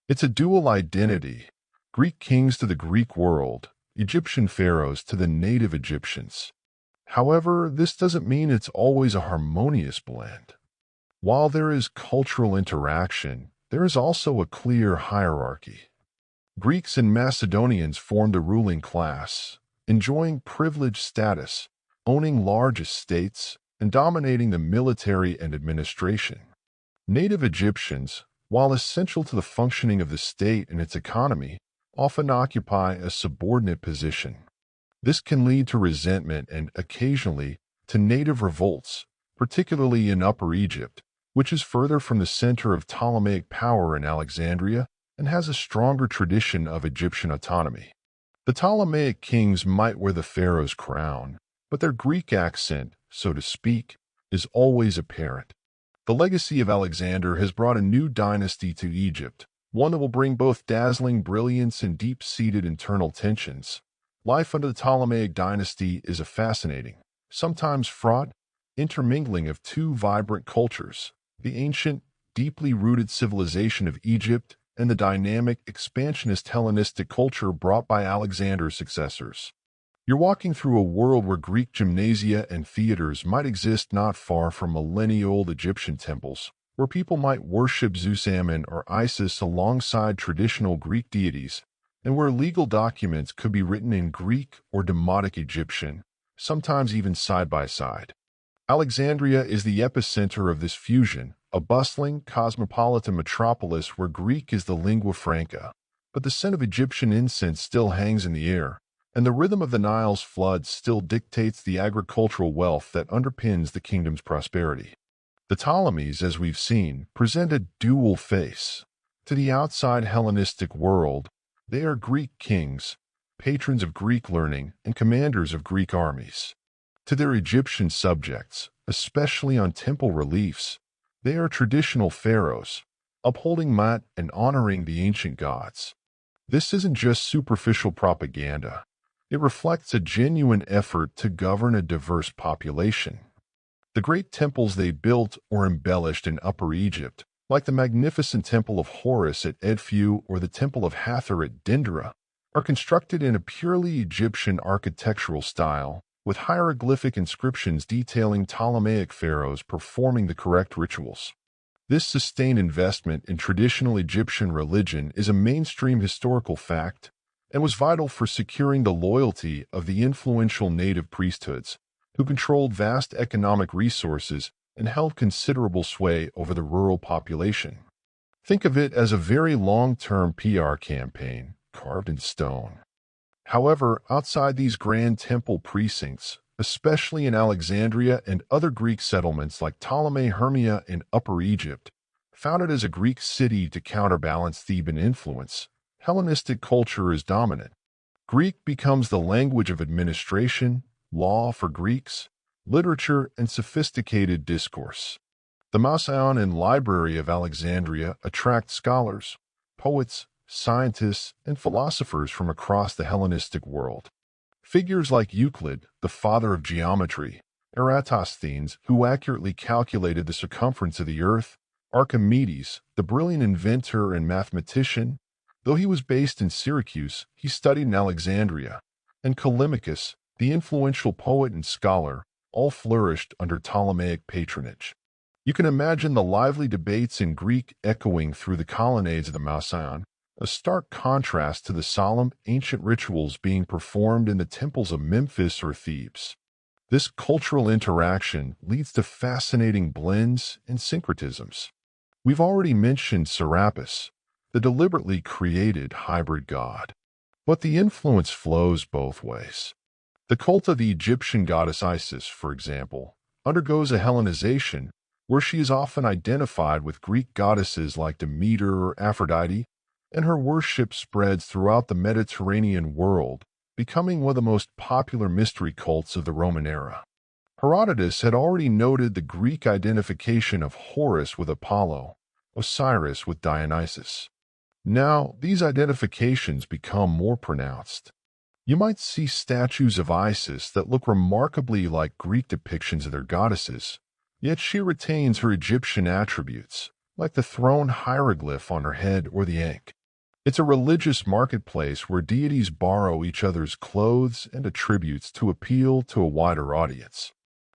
It's a dual identity, Greek kings to the Greek world, Egyptian pharaohs to the native Egyptians. However, this doesn't mean it's always a harmonious blend. While there is cultural interaction, there is also a clear hierarchy. Greeks and Macedonians formed a ruling class, enjoying privileged status, owning large estates, and dominating the military and administration. Native Egyptians, while essential to the functioning of the state and its economy, often occupy a subordinate position. This can lead to resentment and, occasionally, to native revolts, particularly in Upper Egypt, which is further from the center of Ptolemaic power in Alexandria and has a stronger tradition of Egyptian autonomy. The Ptolemaic kings might wear the pharaoh's crown, but their Greek accent, so to speak, is always apparent. The legacy of Alexander has brought a new dynasty to Egypt, one that will bring both dazzling brilliance and deep-seated internal tensions. Life under the Ptolemaic dynasty is a fascinating, sometimes fraught, intermingling of two vibrant cultures, the ancient, deeply rooted civilization of Egypt and the dynamic, expansionist Hellenistic culture brought by Alexander's successors. You're walking through a world where Greek gymnasia and theaters might exist not far from millennia-old Egyptian temples, where people might worship Zeus Ammon or Isis alongside traditional Greek deities, and where legal documents could be written in Greek or Demotic Egyptian, sometimes even side by side. Alexandria is the epicenter of this fusion, a bustling, cosmopolitan metropolis where Greek is the lingua franca, but the scent of Egyptian incense still hangs in the air, and the rhythm of the Nile's flood still dictates the agricultural wealth that underpins the kingdom's prosperity. The Ptolemies, as we've seen, present a dual face. To the outside Hellenistic world, they are Greek kings, patrons of Greek learning, and commanders of Greek armies. To their Egyptian subjects, especially on temple reliefs, they are traditional pharaohs, upholding Ma'at and honoring the ancient gods. This isn't just superficial propaganda. It reflects a genuine effort to govern a diverse population. The great temples they built or embellished in Upper Egypt, like the magnificent Temple of Horus at Edfu or the Temple of Hathor at Dendra, are constructed in a purely Egyptian architectural style, with hieroglyphic inscriptions detailing Ptolemaic pharaohs performing the correct rituals. This sustained investment in traditional Egyptian religion is a mainstream historical fact, and was vital for securing the loyalty of the influential native priesthoods, who controlled vast economic resources and held considerable sway over the rural population. Think of it as a very long-term PR campaign, carved in stone. However, outside these grand temple precincts, especially in Alexandria and other Greek settlements like Ptolemy Hermia in Upper Egypt, founded as a Greek city to counterbalance Theban influence, Hellenistic culture is dominant. Greek becomes the language of administration, law for Greeks, literature, and sophisticated discourse. The Museion and Library of Alexandria attract scholars, poets, scientists, and philosophers from across the Hellenistic world. Figures like Euclid, the father of geometry, Eratosthenes, who accurately calculated the circumference of the earth, Archimedes, the brilliant inventor and mathematician, though he was based in Syracuse, he studied in Alexandria, and Callimachus, the influential poet and scholar, all flourished under Ptolemaic patronage. You can imagine the lively debates in Greek echoing through the colonnades of the Museion, a stark contrast to the solemn, ancient rituals being performed in the temples of Memphis or Thebes. This cultural interaction leads to fascinating blends and syncretisms. We've already mentioned Serapis, the deliberately created hybrid god. But the influence flows both ways. The cult of the Egyptian goddess Isis, for example, undergoes a Hellenization where she is often identified with Greek goddesses like Demeter or Aphrodite, and her worship spreads throughout the Mediterranean world, becoming one of the most popular mystery cults of the Roman era. Herodotus had already noted the Greek identification of Horus with Apollo, Osiris with Dionysus. Now, these identifications become more pronounced. You might see statues of Isis that look remarkably like Greek depictions of their goddesses, yet she retains her Egyptian attributes, like the throne hieroglyph on her head or the ankh. It's a religious marketplace where deities borrow each other's clothes and attributes to appeal to a wider audience.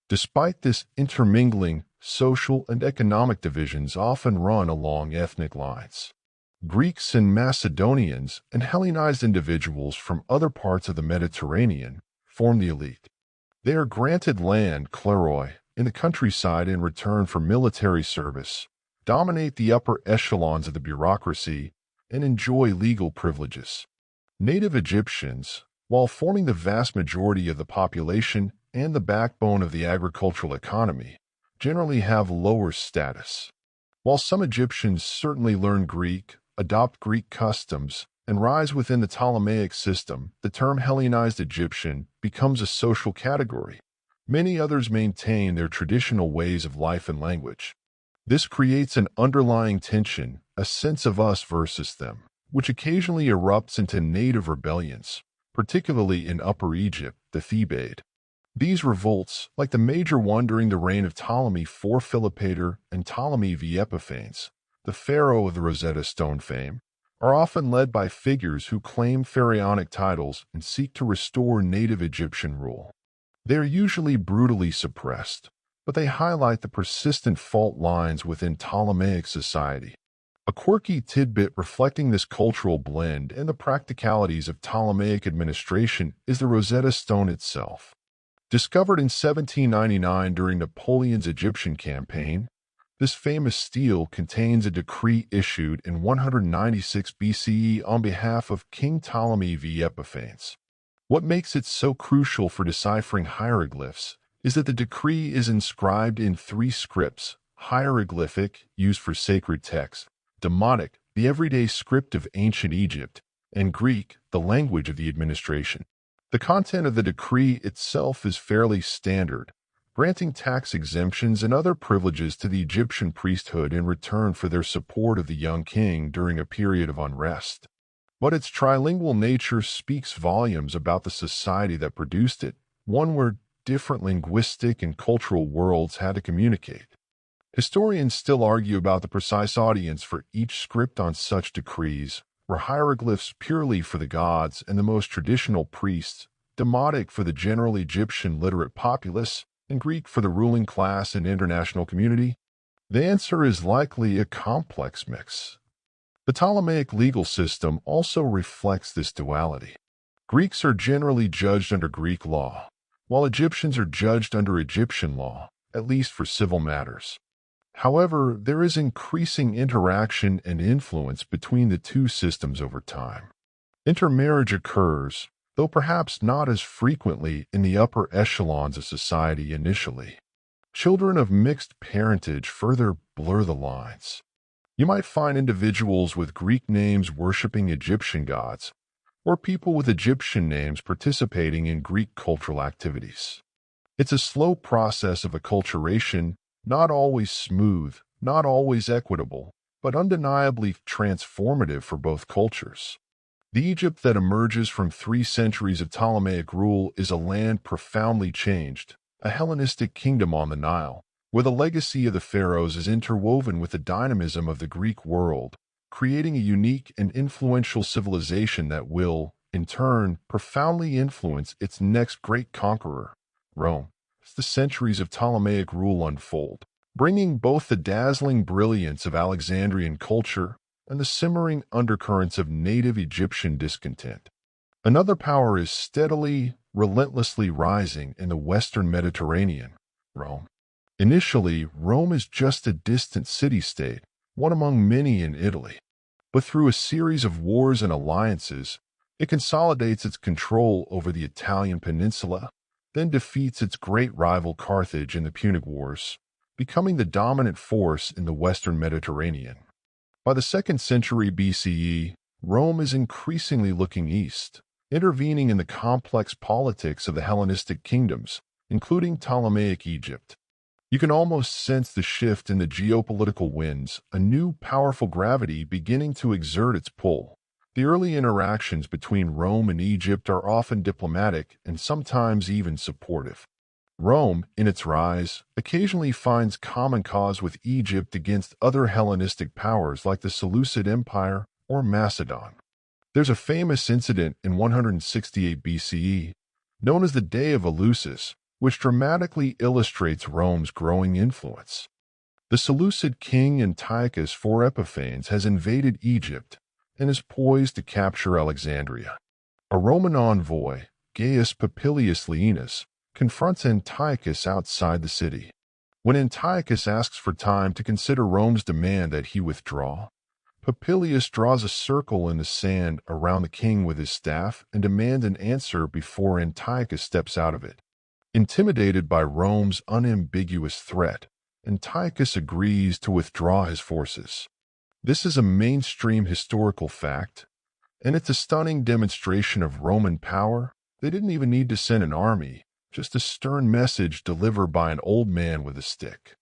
Despite this intermingling, social and economic divisions often run along ethnic lines. Greeks and Macedonians and Hellenized individuals from other parts of the Mediterranean form the elite. They are granted land, kleroi, in the countryside in return for military service, dominate the upper echelons of the bureaucracy, and enjoy legal privileges. Native Egyptians, while forming the vast majority of the population and the backbone of the agricultural economy, generally have lower status. While some Egyptians certainly learn Greek, adopt Greek customs, and rise within the Ptolemaic system, the term Hellenized Egyptian becomes a social category. Many others maintain their traditional ways of life and language. This creates an underlying tension, a sense of us versus them, which occasionally erupts into native rebellions, particularly in Upper Egypt, the Thebaid. These revolts, like the major one during the reign of Ptolemy IV Philopator and Ptolemy V Epiphanes, the pharaoh of the Rosetta Stone fame, are often led by figures who claim pharaonic titles and seek to restore native Egyptian rule. They are usually brutally suppressed, but they highlight the persistent fault lines within Ptolemaic society. A quirky tidbit reflecting this cultural blend and the practicalities of Ptolemaic administration is the Rosetta Stone itself. Discovered in 1799 during Napoleon's Egyptian campaign, this famous stele contains a decree issued in 196 BCE on behalf of King Ptolemy V Epiphanes. What makes it so crucial for deciphering hieroglyphs is that the decree is inscribed in three scripts: hieroglyphic, used for sacred texts; Demotic, the everyday script of ancient Egypt; and Greek, the language of the administration. The content of the decree itself is fairly standard, granting tax exemptions and other privileges to the Egyptian priesthood in return for their support of the young king during a period of unrest. But its trilingual nature speaks volumes about the society that produced it, one where different linguistic and cultural worlds had to communicate. Historians still argue about the precise audience for each script on such decrees, were hieroglyphs purely for the gods and the most traditional priests, Demotic for the general Egyptian literate populace, and Greek for the ruling class and international community. The answer is likely a complex mix. The Ptolemaic legal system also reflects this duality. Greeks are generally judged under Greek law, while Egyptians are judged under Egyptian law, at least for civil matters. However, there is increasing interaction and influence between the two systems over time. Intermarriage occurs, though perhaps not as frequently in the upper echelons of society initially. Children of mixed parentage further blur the lines. You might find individuals with Greek names worshiping Egyptian gods, or people with Egyptian names participating in Greek cultural activities. It's a slow process of acculturation, not always smooth, not always equitable, but undeniably transformative for both cultures. The Egypt that emerges from 3 centuries of Ptolemaic rule is a land profoundly changed, a Hellenistic kingdom on the Nile, where the legacy of the Pharaohs is interwoven with the dynamism of the Greek world, creating a unique and influential civilization that will, in turn, profoundly influence its next great conqueror, Rome. As the centuries of Ptolemaic rule unfold, bringing both the dazzling brilliance of Alexandrian culture and the simmering undercurrents of native Egyptian discontent. Another power is steadily, relentlessly rising in the Western Mediterranean, Rome. Initially, Rome is just a distant city-state, one among many in Italy. But through a series of wars and alliances, it consolidates its control over the Italian peninsula, then defeats its great rival Carthage in the Punic Wars, becoming the dominant force in the Western Mediterranean. By the 2nd century BCE, Rome is increasingly looking east, intervening in the complex politics of the Hellenistic kingdoms, including Ptolemaic Egypt. You can almost sense the shift in the geopolitical winds, a new powerful gravity beginning to exert its pull. The early interactions between Rome and Egypt are often diplomatic and sometimes even supportive. Rome, in its rise, occasionally finds common cause with Egypt against other Hellenistic powers like the Seleucid Empire or Macedon. There's a famous incident in 168 BCE, known as the Day of Eleusis, which dramatically illustrates Rome's growing influence. The Seleucid king Antiochus IV Epiphanes has invaded Egypt and is poised to capture Alexandria. A Roman envoy, Gaius Popilius Laenas, confronts Antiochus outside the city. When Antiochus asks for time to consider Rome's demand that he withdraw, Popilius draws a circle in the sand around the king with his staff and demands an answer before Antiochus steps out of it. Intimidated by Rome's unambiguous threat, Antiochus agrees to withdraw his forces. This is a mainstream historical fact, and it's a stunning demonstration of Roman power. They didn't even need to send an army, just a stern message delivered by an old man with a stick.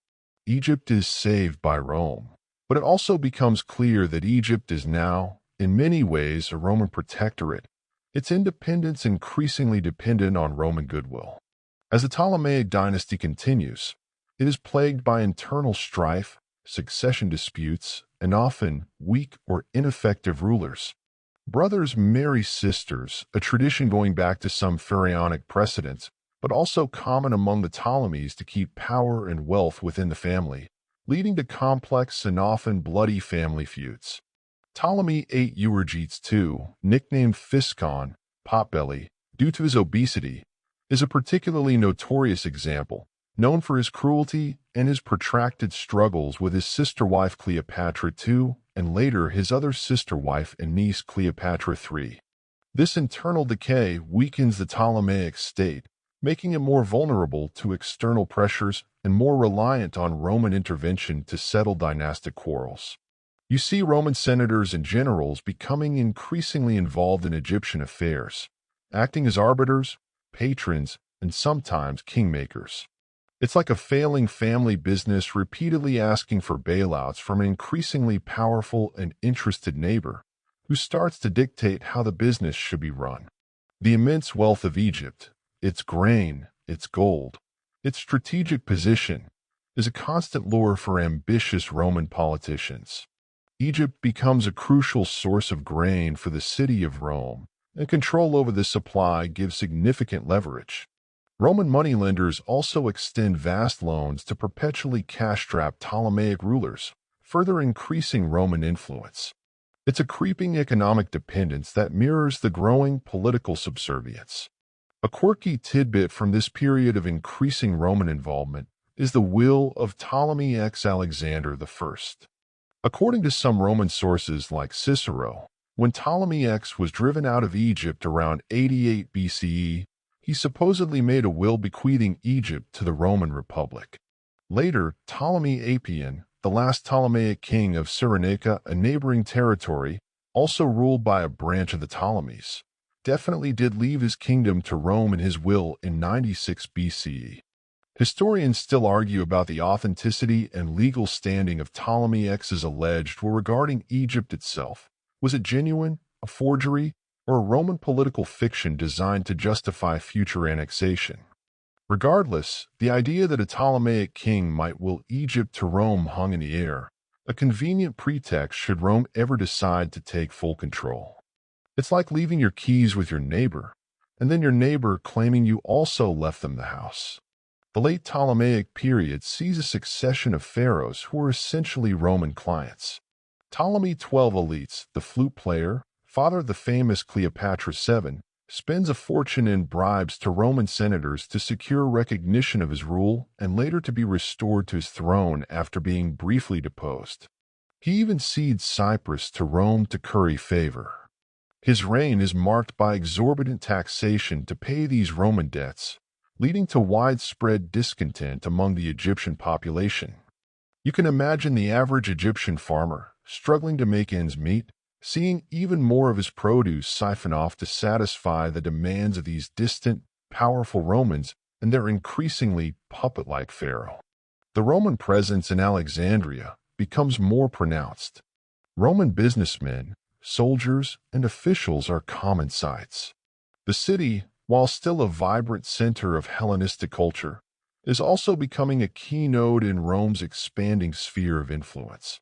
Egypt is saved by Rome, but it also becomes clear that Egypt is now, in many ways, a Roman protectorate, its independence increasingly dependent on Roman goodwill. As the Ptolemaic dynasty continues, it is plagued by internal strife, succession disputes, and often weak or ineffective rulers. Brothers marry sisters, a tradition going back to some pharaonic precedents, but also common among the Ptolemies to keep power and wealth within the family, leading to complex and often bloody family feuds. Ptolemy VIII Euergetes II, nicknamed Physcon, Potbelly, due to his obesity, is a particularly notorious example, known for his cruelty and his protracted struggles with his sister wife Cleopatra II and later his other sister wife and niece Cleopatra III. This internal decay weakens the Ptolemaic state, making it more vulnerable to external pressures and more reliant on Roman intervention to settle dynastic quarrels. You see Roman senators and generals becoming increasingly involved in Egyptian affairs, acting as arbiters, patrons, and sometimes kingmakers. It's like a failing family business repeatedly asking for bailouts from an increasingly powerful and interested neighbor who starts to dictate how the business should be run. The immense wealth of Egypt, its grain, its gold, its strategic position, is a constant lure for ambitious Roman politicians. Egypt becomes a crucial source of grain for the city of Rome, and control over the supply gives significant leverage. Roman moneylenders also extend vast loans to perpetually cash-strapped Ptolemaic rulers, further increasing Roman influence. It's a creeping economic dependence that mirrors the growing political subservience. A quirky tidbit from this period of increasing Roman involvement is the will of Ptolemy X Alexander I. According to some Roman sources like Cicero, when Ptolemy X was driven out of Egypt around 88 BCE, he supposedly made a will bequeathing Egypt to the Roman Republic. Later, Ptolemy Apion, the last Ptolemaic king of Cyrenaica, a neighboring territory, also ruled by a branch of the Ptolemies, definitely did leave his kingdom to Rome in his will in 96 BCE. Historians still argue about the authenticity and legal standing of Ptolemy X's alleged will regarding Egypt itself. Was it genuine, a forgery, or a Roman political fiction designed to justify future annexation? Regardless, the idea that a Ptolemaic king might will Egypt to Rome hung in the air, a convenient pretext should Rome ever decide to take full control. It's like leaving your keys with your neighbor, and then your neighbor claiming you also left them the house. The late Ptolemaic period sees a succession of pharaohs who were essentially Roman clients. Ptolemy XII Elites, the flute player, father of the famous Cleopatra VII, spends a fortune in bribes to Roman senators to secure recognition of his rule and later to be restored to his throne after being briefly deposed. He even cedes Cyprus to Rome to curry favor. His reign is marked by exorbitant taxation to pay these Roman debts, leading to widespread discontent among the Egyptian population. You can imagine the average Egyptian farmer, struggling to make ends meet, seeing even more of his produce siphon off to satisfy the demands of these distant, powerful Romans and their increasingly puppet-like pharaoh. The Roman presence in Alexandria becomes more pronounced. Roman businessmen, soldiers, and officials are common sights. The city, while still a vibrant center of Hellenistic culture, is also becoming a key node in Rome's expanding sphere of influence.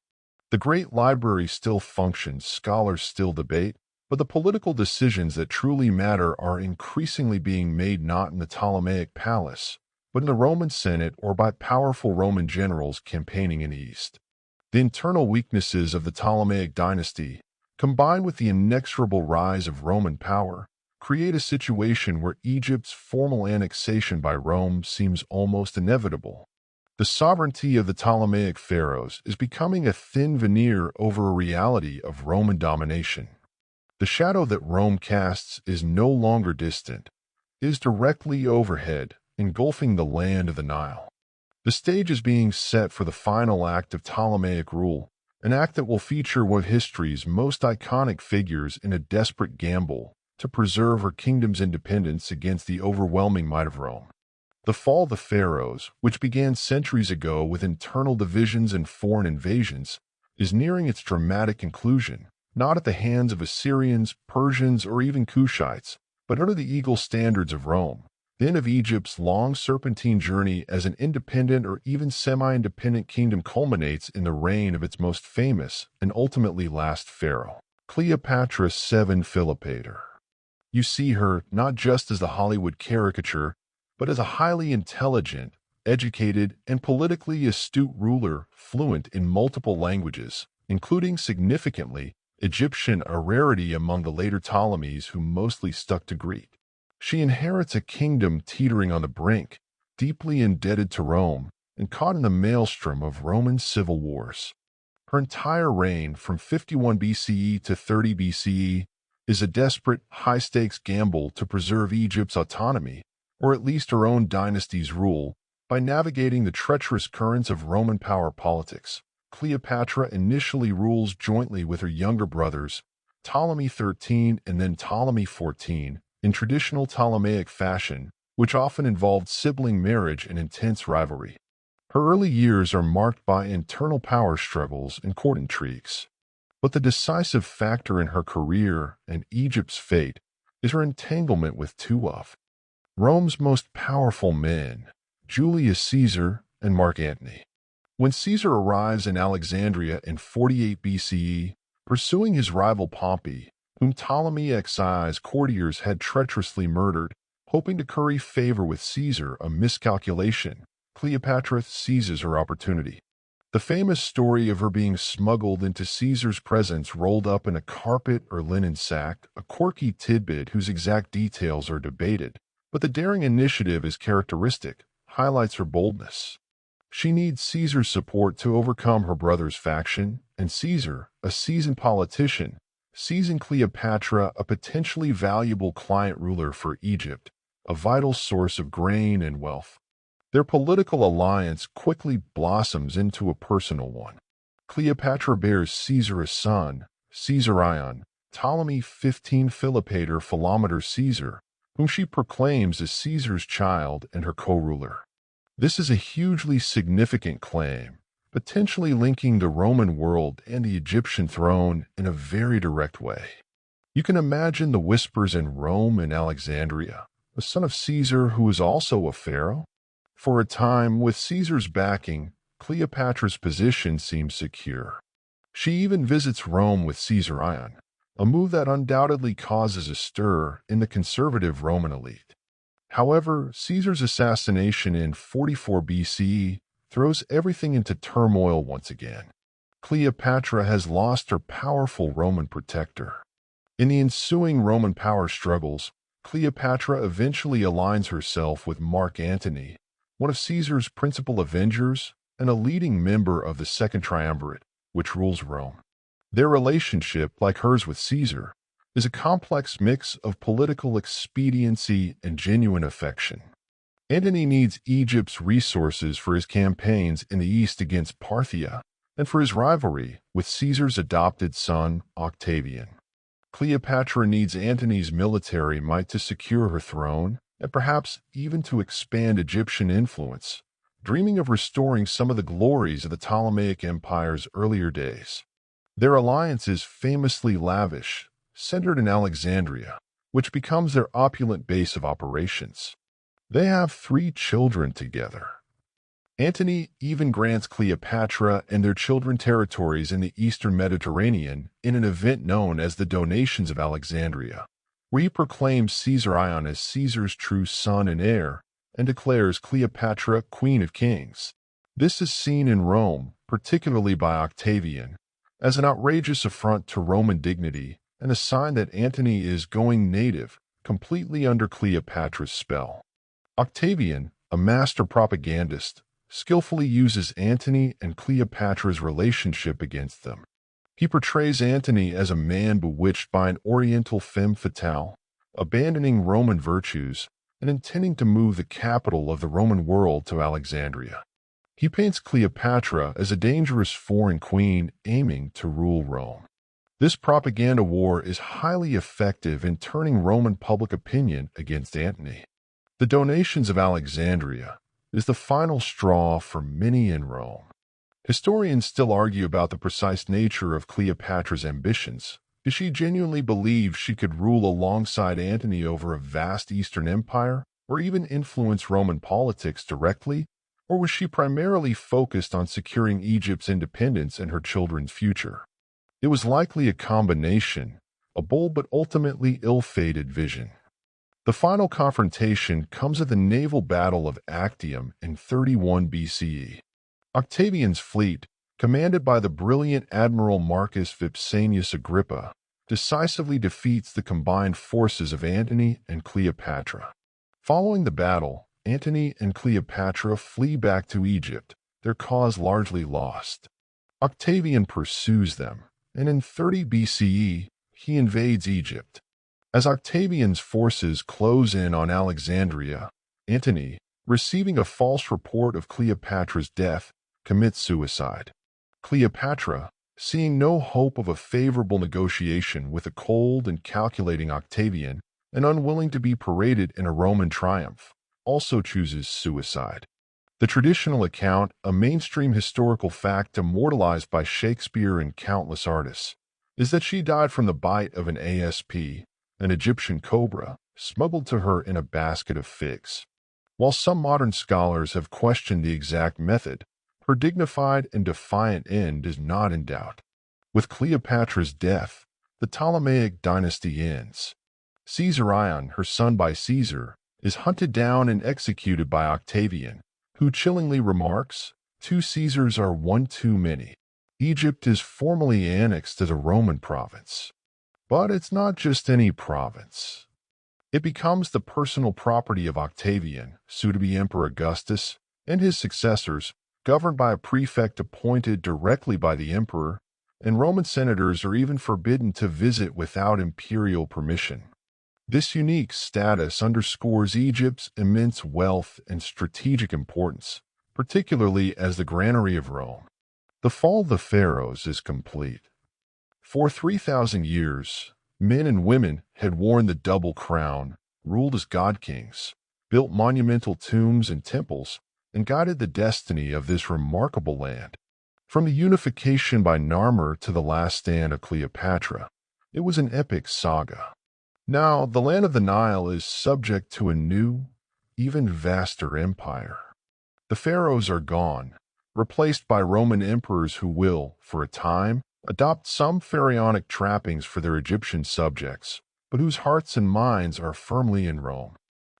The great library still functions, scholars still debate, but the political decisions that truly matter are increasingly being made not in the Ptolemaic palace, but in the Roman Senate or by powerful Roman generals campaigning in the East. The internal weaknesses of the Ptolemaic dynasty, combined with the inexorable rise of Roman power, create a situation where Egypt's formal annexation by Rome seems almost inevitable. The sovereignty of the Ptolemaic pharaohs is becoming a thin veneer over a reality of Roman domination. The shadow that Rome casts is no longer distant, it is directly overhead, engulfing the land of the Nile. The stage is being set for the final act of Ptolemaic rule, an act that will feature one of history's most iconic figures in a desperate gamble to preserve her kingdom's independence against the overwhelming might of Rome. The fall of the Pharaohs, which began centuries ago with internal divisions and foreign invasions, is nearing its dramatic conclusion, not at the hands of Assyrians, Persians, or even Cushites, but under the eagle standards of Rome. The end of Egypt's long serpentine journey as an independent or even semi-independent kingdom culminates in the reign of its most famous and ultimately last pharaoh, Cleopatra VII Philopator. You see her not just as the Hollywood caricature, but as a highly intelligent, educated, and politically astute ruler fluent in multiple languages, including significantly Egyptian, a rarity among the later Ptolemies who mostly stuck to Greek. She inherits a kingdom teetering on the brink, deeply indebted to Rome, and caught in the maelstrom of Roman civil wars. Her entire reign, from 51 BCE to 30 BCE, is a desperate, high-stakes gamble to preserve Egypt's autonomy, or at least her own dynasty's rule, by navigating the treacherous currents of Roman power politics. Cleopatra initially rules jointly with her younger brothers, Ptolemy XIII and then Ptolemy XIV, in traditional Ptolemaic fashion, which often involved sibling marriage and intense rivalry. Her early years are marked by internal power struggles and court intrigues. But the decisive factor in her career and Egypt's fate is her entanglement with two of Rome's most powerful men, Julius Caesar and Mark Antony. When Caesar arrives in Alexandria in 48 BCE, pursuing his rival Pompey, whom Ptolemy X's courtiers had treacherously murdered, hoping to curry favor with Caesar, a miscalculation, Cleopatra seizes her opportunity. The famous story of her being smuggled into Caesar's presence rolled up in a carpet or linen sack, a quirky tidbit whose exact details are debated, but the daring initiative is characteristic, highlights her boldness. She needs Caesar's support to overcome her brother's faction, and Caesar, a seasoned politician, sees in Cleopatra a potentially valuable client ruler for Egypt, a vital source of grain and wealth. Their political alliance quickly blossoms into a personal one. Cleopatra bears Caesar a son, Caesarion, Ptolemy 15 Philopator Philometor Caesar, whom she proclaims as Caesar's child and her co-ruler. This is a hugely significant claim, potentially linking the Roman world and the Egyptian throne in a very direct way. You can imagine the whispers in Rome and Alexandria, the son of Caesar who is also a pharaoh. For a time, with Caesar's backing, Cleopatra's position seems secure. She even visits Rome with Caesarion, a move that undoubtedly causes a stir in the conservative Roman elite. However, Caesar's assassination in 44 BCE throws everything into turmoil once again. Cleopatra has lost her powerful Roman protector. In the ensuing Roman power struggles, Cleopatra eventually aligns herself with Mark Antony, one of Caesar's principal avengers and a leading member of the Second Triumvirate, which rules Rome. Their relationship, like hers with Caesar, is a complex mix of political expediency and genuine affection. Antony needs Egypt's resources for his campaigns in the east against Parthia and for his rivalry with Caesar's adopted son, Octavian. Cleopatra needs Antony's military might to secure her throne and perhaps even to expand Egyptian influence, dreaming of restoring some of the glories of the Ptolemaic Empire's earlier days. Their alliance is famously lavish, centered in Alexandria, which becomes their opulent base of operations. They have 3 children together. Antony even grants Cleopatra and their children territories in the eastern Mediterranean in an event known as the Donations of Alexandria, where he proclaims Caesarion as Caesar's true son and heir and declares Cleopatra Queen of Kings. This is seen in Rome, particularly by Octavian, as an outrageous affront to Roman dignity and a sign that Antony is going native, completely under Cleopatra's spell. Octavian, a master propagandist, skillfully uses Antony and Cleopatra's relationship against them. He portrays Antony as a man bewitched by an oriental femme fatale, abandoning Roman virtues and intending to move the capital of the Roman world to Alexandria. He paints Cleopatra as a dangerous foreign queen aiming to rule Rome. This propaganda war is highly effective in turning Roman public opinion against Antony. The Donations of Alexandria is the final straw for many in Rome. Historians still argue about the precise nature of Cleopatra's ambitions. Did she genuinely believe she could rule alongside Antony over a vast Eastern Empire, or even influence Roman politics directly? Or was she primarily focused on securing Egypt's independence and her children's future? It was likely a combination, a bold but ultimately ill-fated vision. The final confrontation comes at the naval battle of Actium in 31 BCE. Octavian's fleet, commanded by the brilliant Admiral Marcus Vipsanius Agrippa, decisively defeats the combined forces of Antony and Cleopatra. Following the battle, Antony and Cleopatra flee back to Egypt, their cause largely lost. Octavian pursues them, and in 30 BCE, he invades Egypt. As Octavian's forces close in on Alexandria, Antony, receiving a false report of Cleopatra's death, commits suicide. Cleopatra, seeing no hope of a favorable negotiation with a cold and calculating Octavian and unwilling to be paraded in a Roman triumph, also chooses suicide. The traditional account, a mainstream historical fact immortalized by Shakespeare and countless artists, is that she died from the bite of an asp, an Egyptian cobra, smuggled to her in a basket of figs. While some modern scholars have questioned the exact method, her dignified and defiant end is not in doubt. With Cleopatra's death, the Ptolemaic dynasty ends. Caesarion, her son by Caesar, is hunted down and executed by Octavian, who chillingly remarks, Two Caesars are one too many. Egypt is formally annexed as a Roman province. But it's not just any province. It becomes the personal property of Octavian, soon-to-be Emperor Augustus, and his successors, governed by a prefect appointed directly by the emperor, and Roman senators are even forbidden to visit without imperial permission. This unique status underscores Egypt's immense wealth and strategic importance, particularly as the granary of Rome. The fall of the Pharaohs is complete. For 3,000 years, men and women had worn the double crown, ruled as god-kings, built monumental tombs and temples, and guided the destiny of this remarkable land. From the unification by Narmer to the last stand of Cleopatra, it was an epic saga. Now, the land of the Nile is subject to a new, even vaster empire. The pharaohs are gone, replaced by Roman emperors who will, for a time, adopt some pharaonic trappings for their Egyptian subjects, but whose hearts and minds are firmly in Rome.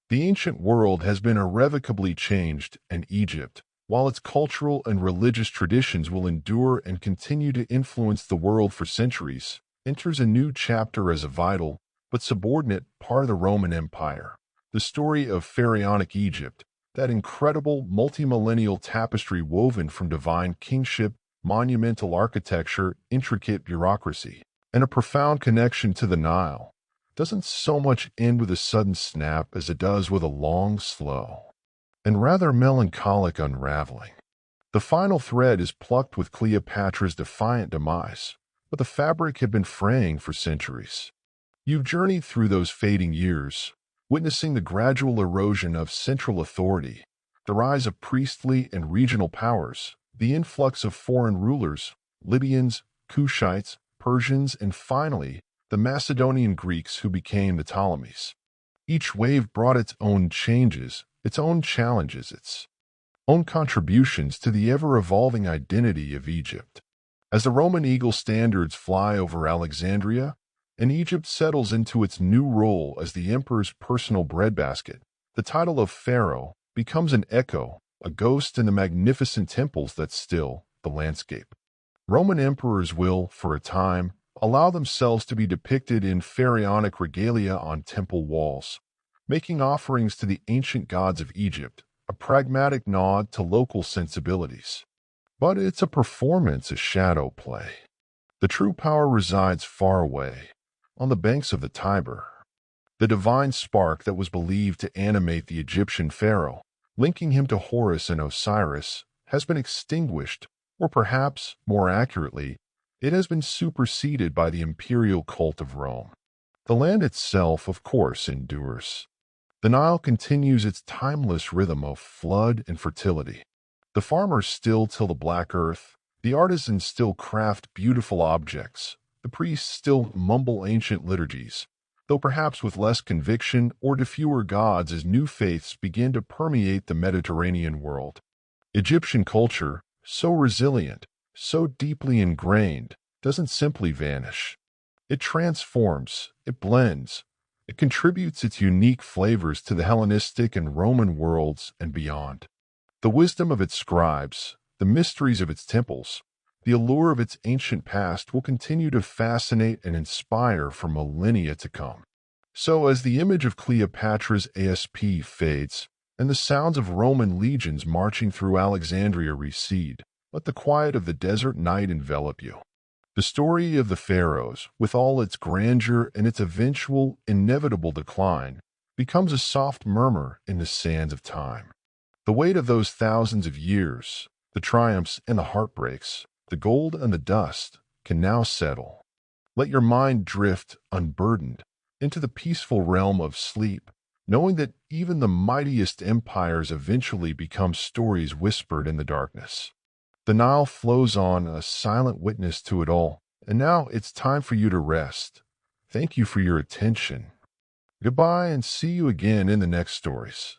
The ancient world has been irrevocably changed, and Egypt, while its cultural and religious traditions will endure and continue to influence the world for centuries, enters a new chapter as a vital, but subordinate part of the Roman Empire. The story of pharaonic Egypt, that incredible multi-millennial tapestry woven from divine kingship, monumental architecture, intricate bureaucracy, and a profound connection to the Nile, doesn't so much end with a sudden snap as it does with a long, slow, and rather melancholic unraveling. The final thread is plucked with Cleopatra's defiant demise, but the fabric had been fraying for centuries. You've journeyed through those fading years, witnessing the gradual erosion of central authority, the rise of priestly and regional powers, the influx of foreign rulers, Libyans, Cushites, Persians, and finally, the Macedonian Greeks who became the Ptolemies. Each wave brought its own changes, its own challenges, its own contributions to the ever-evolving identity of Egypt. As the Roman eagle standards fly over Alexandria, and Egypt settles into its new role as the emperor's personal breadbasket, the title of pharaoh becomes an echo, a ghost in the magnificent temples that still the landscape. Roman emperors will, for a time, allow themselves to be depicted in pharaonic regalia on temple walls, making offerings to the ancient gods of Egypt, a pragmatic nod to local sensibilities. But it's a performance, a shadow play. The true power resides far away, on the banks of the Tiber. The divine spark that was believed to animate the Egyptian pharaoh, linking him to Horus and Osiris, has been extinguished, or perhaps, more accurately, it has been superseded by the imperial cult of Rome. The land itself, of course, endures. The Nile continues its timeless rhythm of flood and fertility. The farmers still till the black earth, the artisans still craft beautiful objects, the priests still mumble ancient liturgies, though perhaps with less conviction or to fewer gods as new faiths begin to permeate the Mediterranean world. Egyptian culture, so resilient, so deeply ingrained, doesn't simply vanish. It transforms, it blends, it contributes its unique flavors to the Hellenistic and Roman worlds and beyond. The wisdom of its scribes, the mysteries of its temples, the allure of its ancient past will continue to fascinate and inspire for millennia to come. So as the image of Cleopatra's ASP fades, and the sounds of Roman legions marching through Alexandria recede, let the quiet of the desert night envelop you. The story of the pharaohs, with all its grandeur and its eventual, inevitable decline, becomes a soft murmur in the sands of time. The weight of those thousands of years, the triumphs and the heartbreaks, the gold and the dust, can now settle. Let your mind drift, unburdened, into the peaceful realm of sleep, knowing that even the mightiest empires eventually become stories whispered in the darkness. The Nile flows on, a silent witness to it all, and now it's time for you to rest. Thank you for your attention. Goodbye, and see you again in the next stories.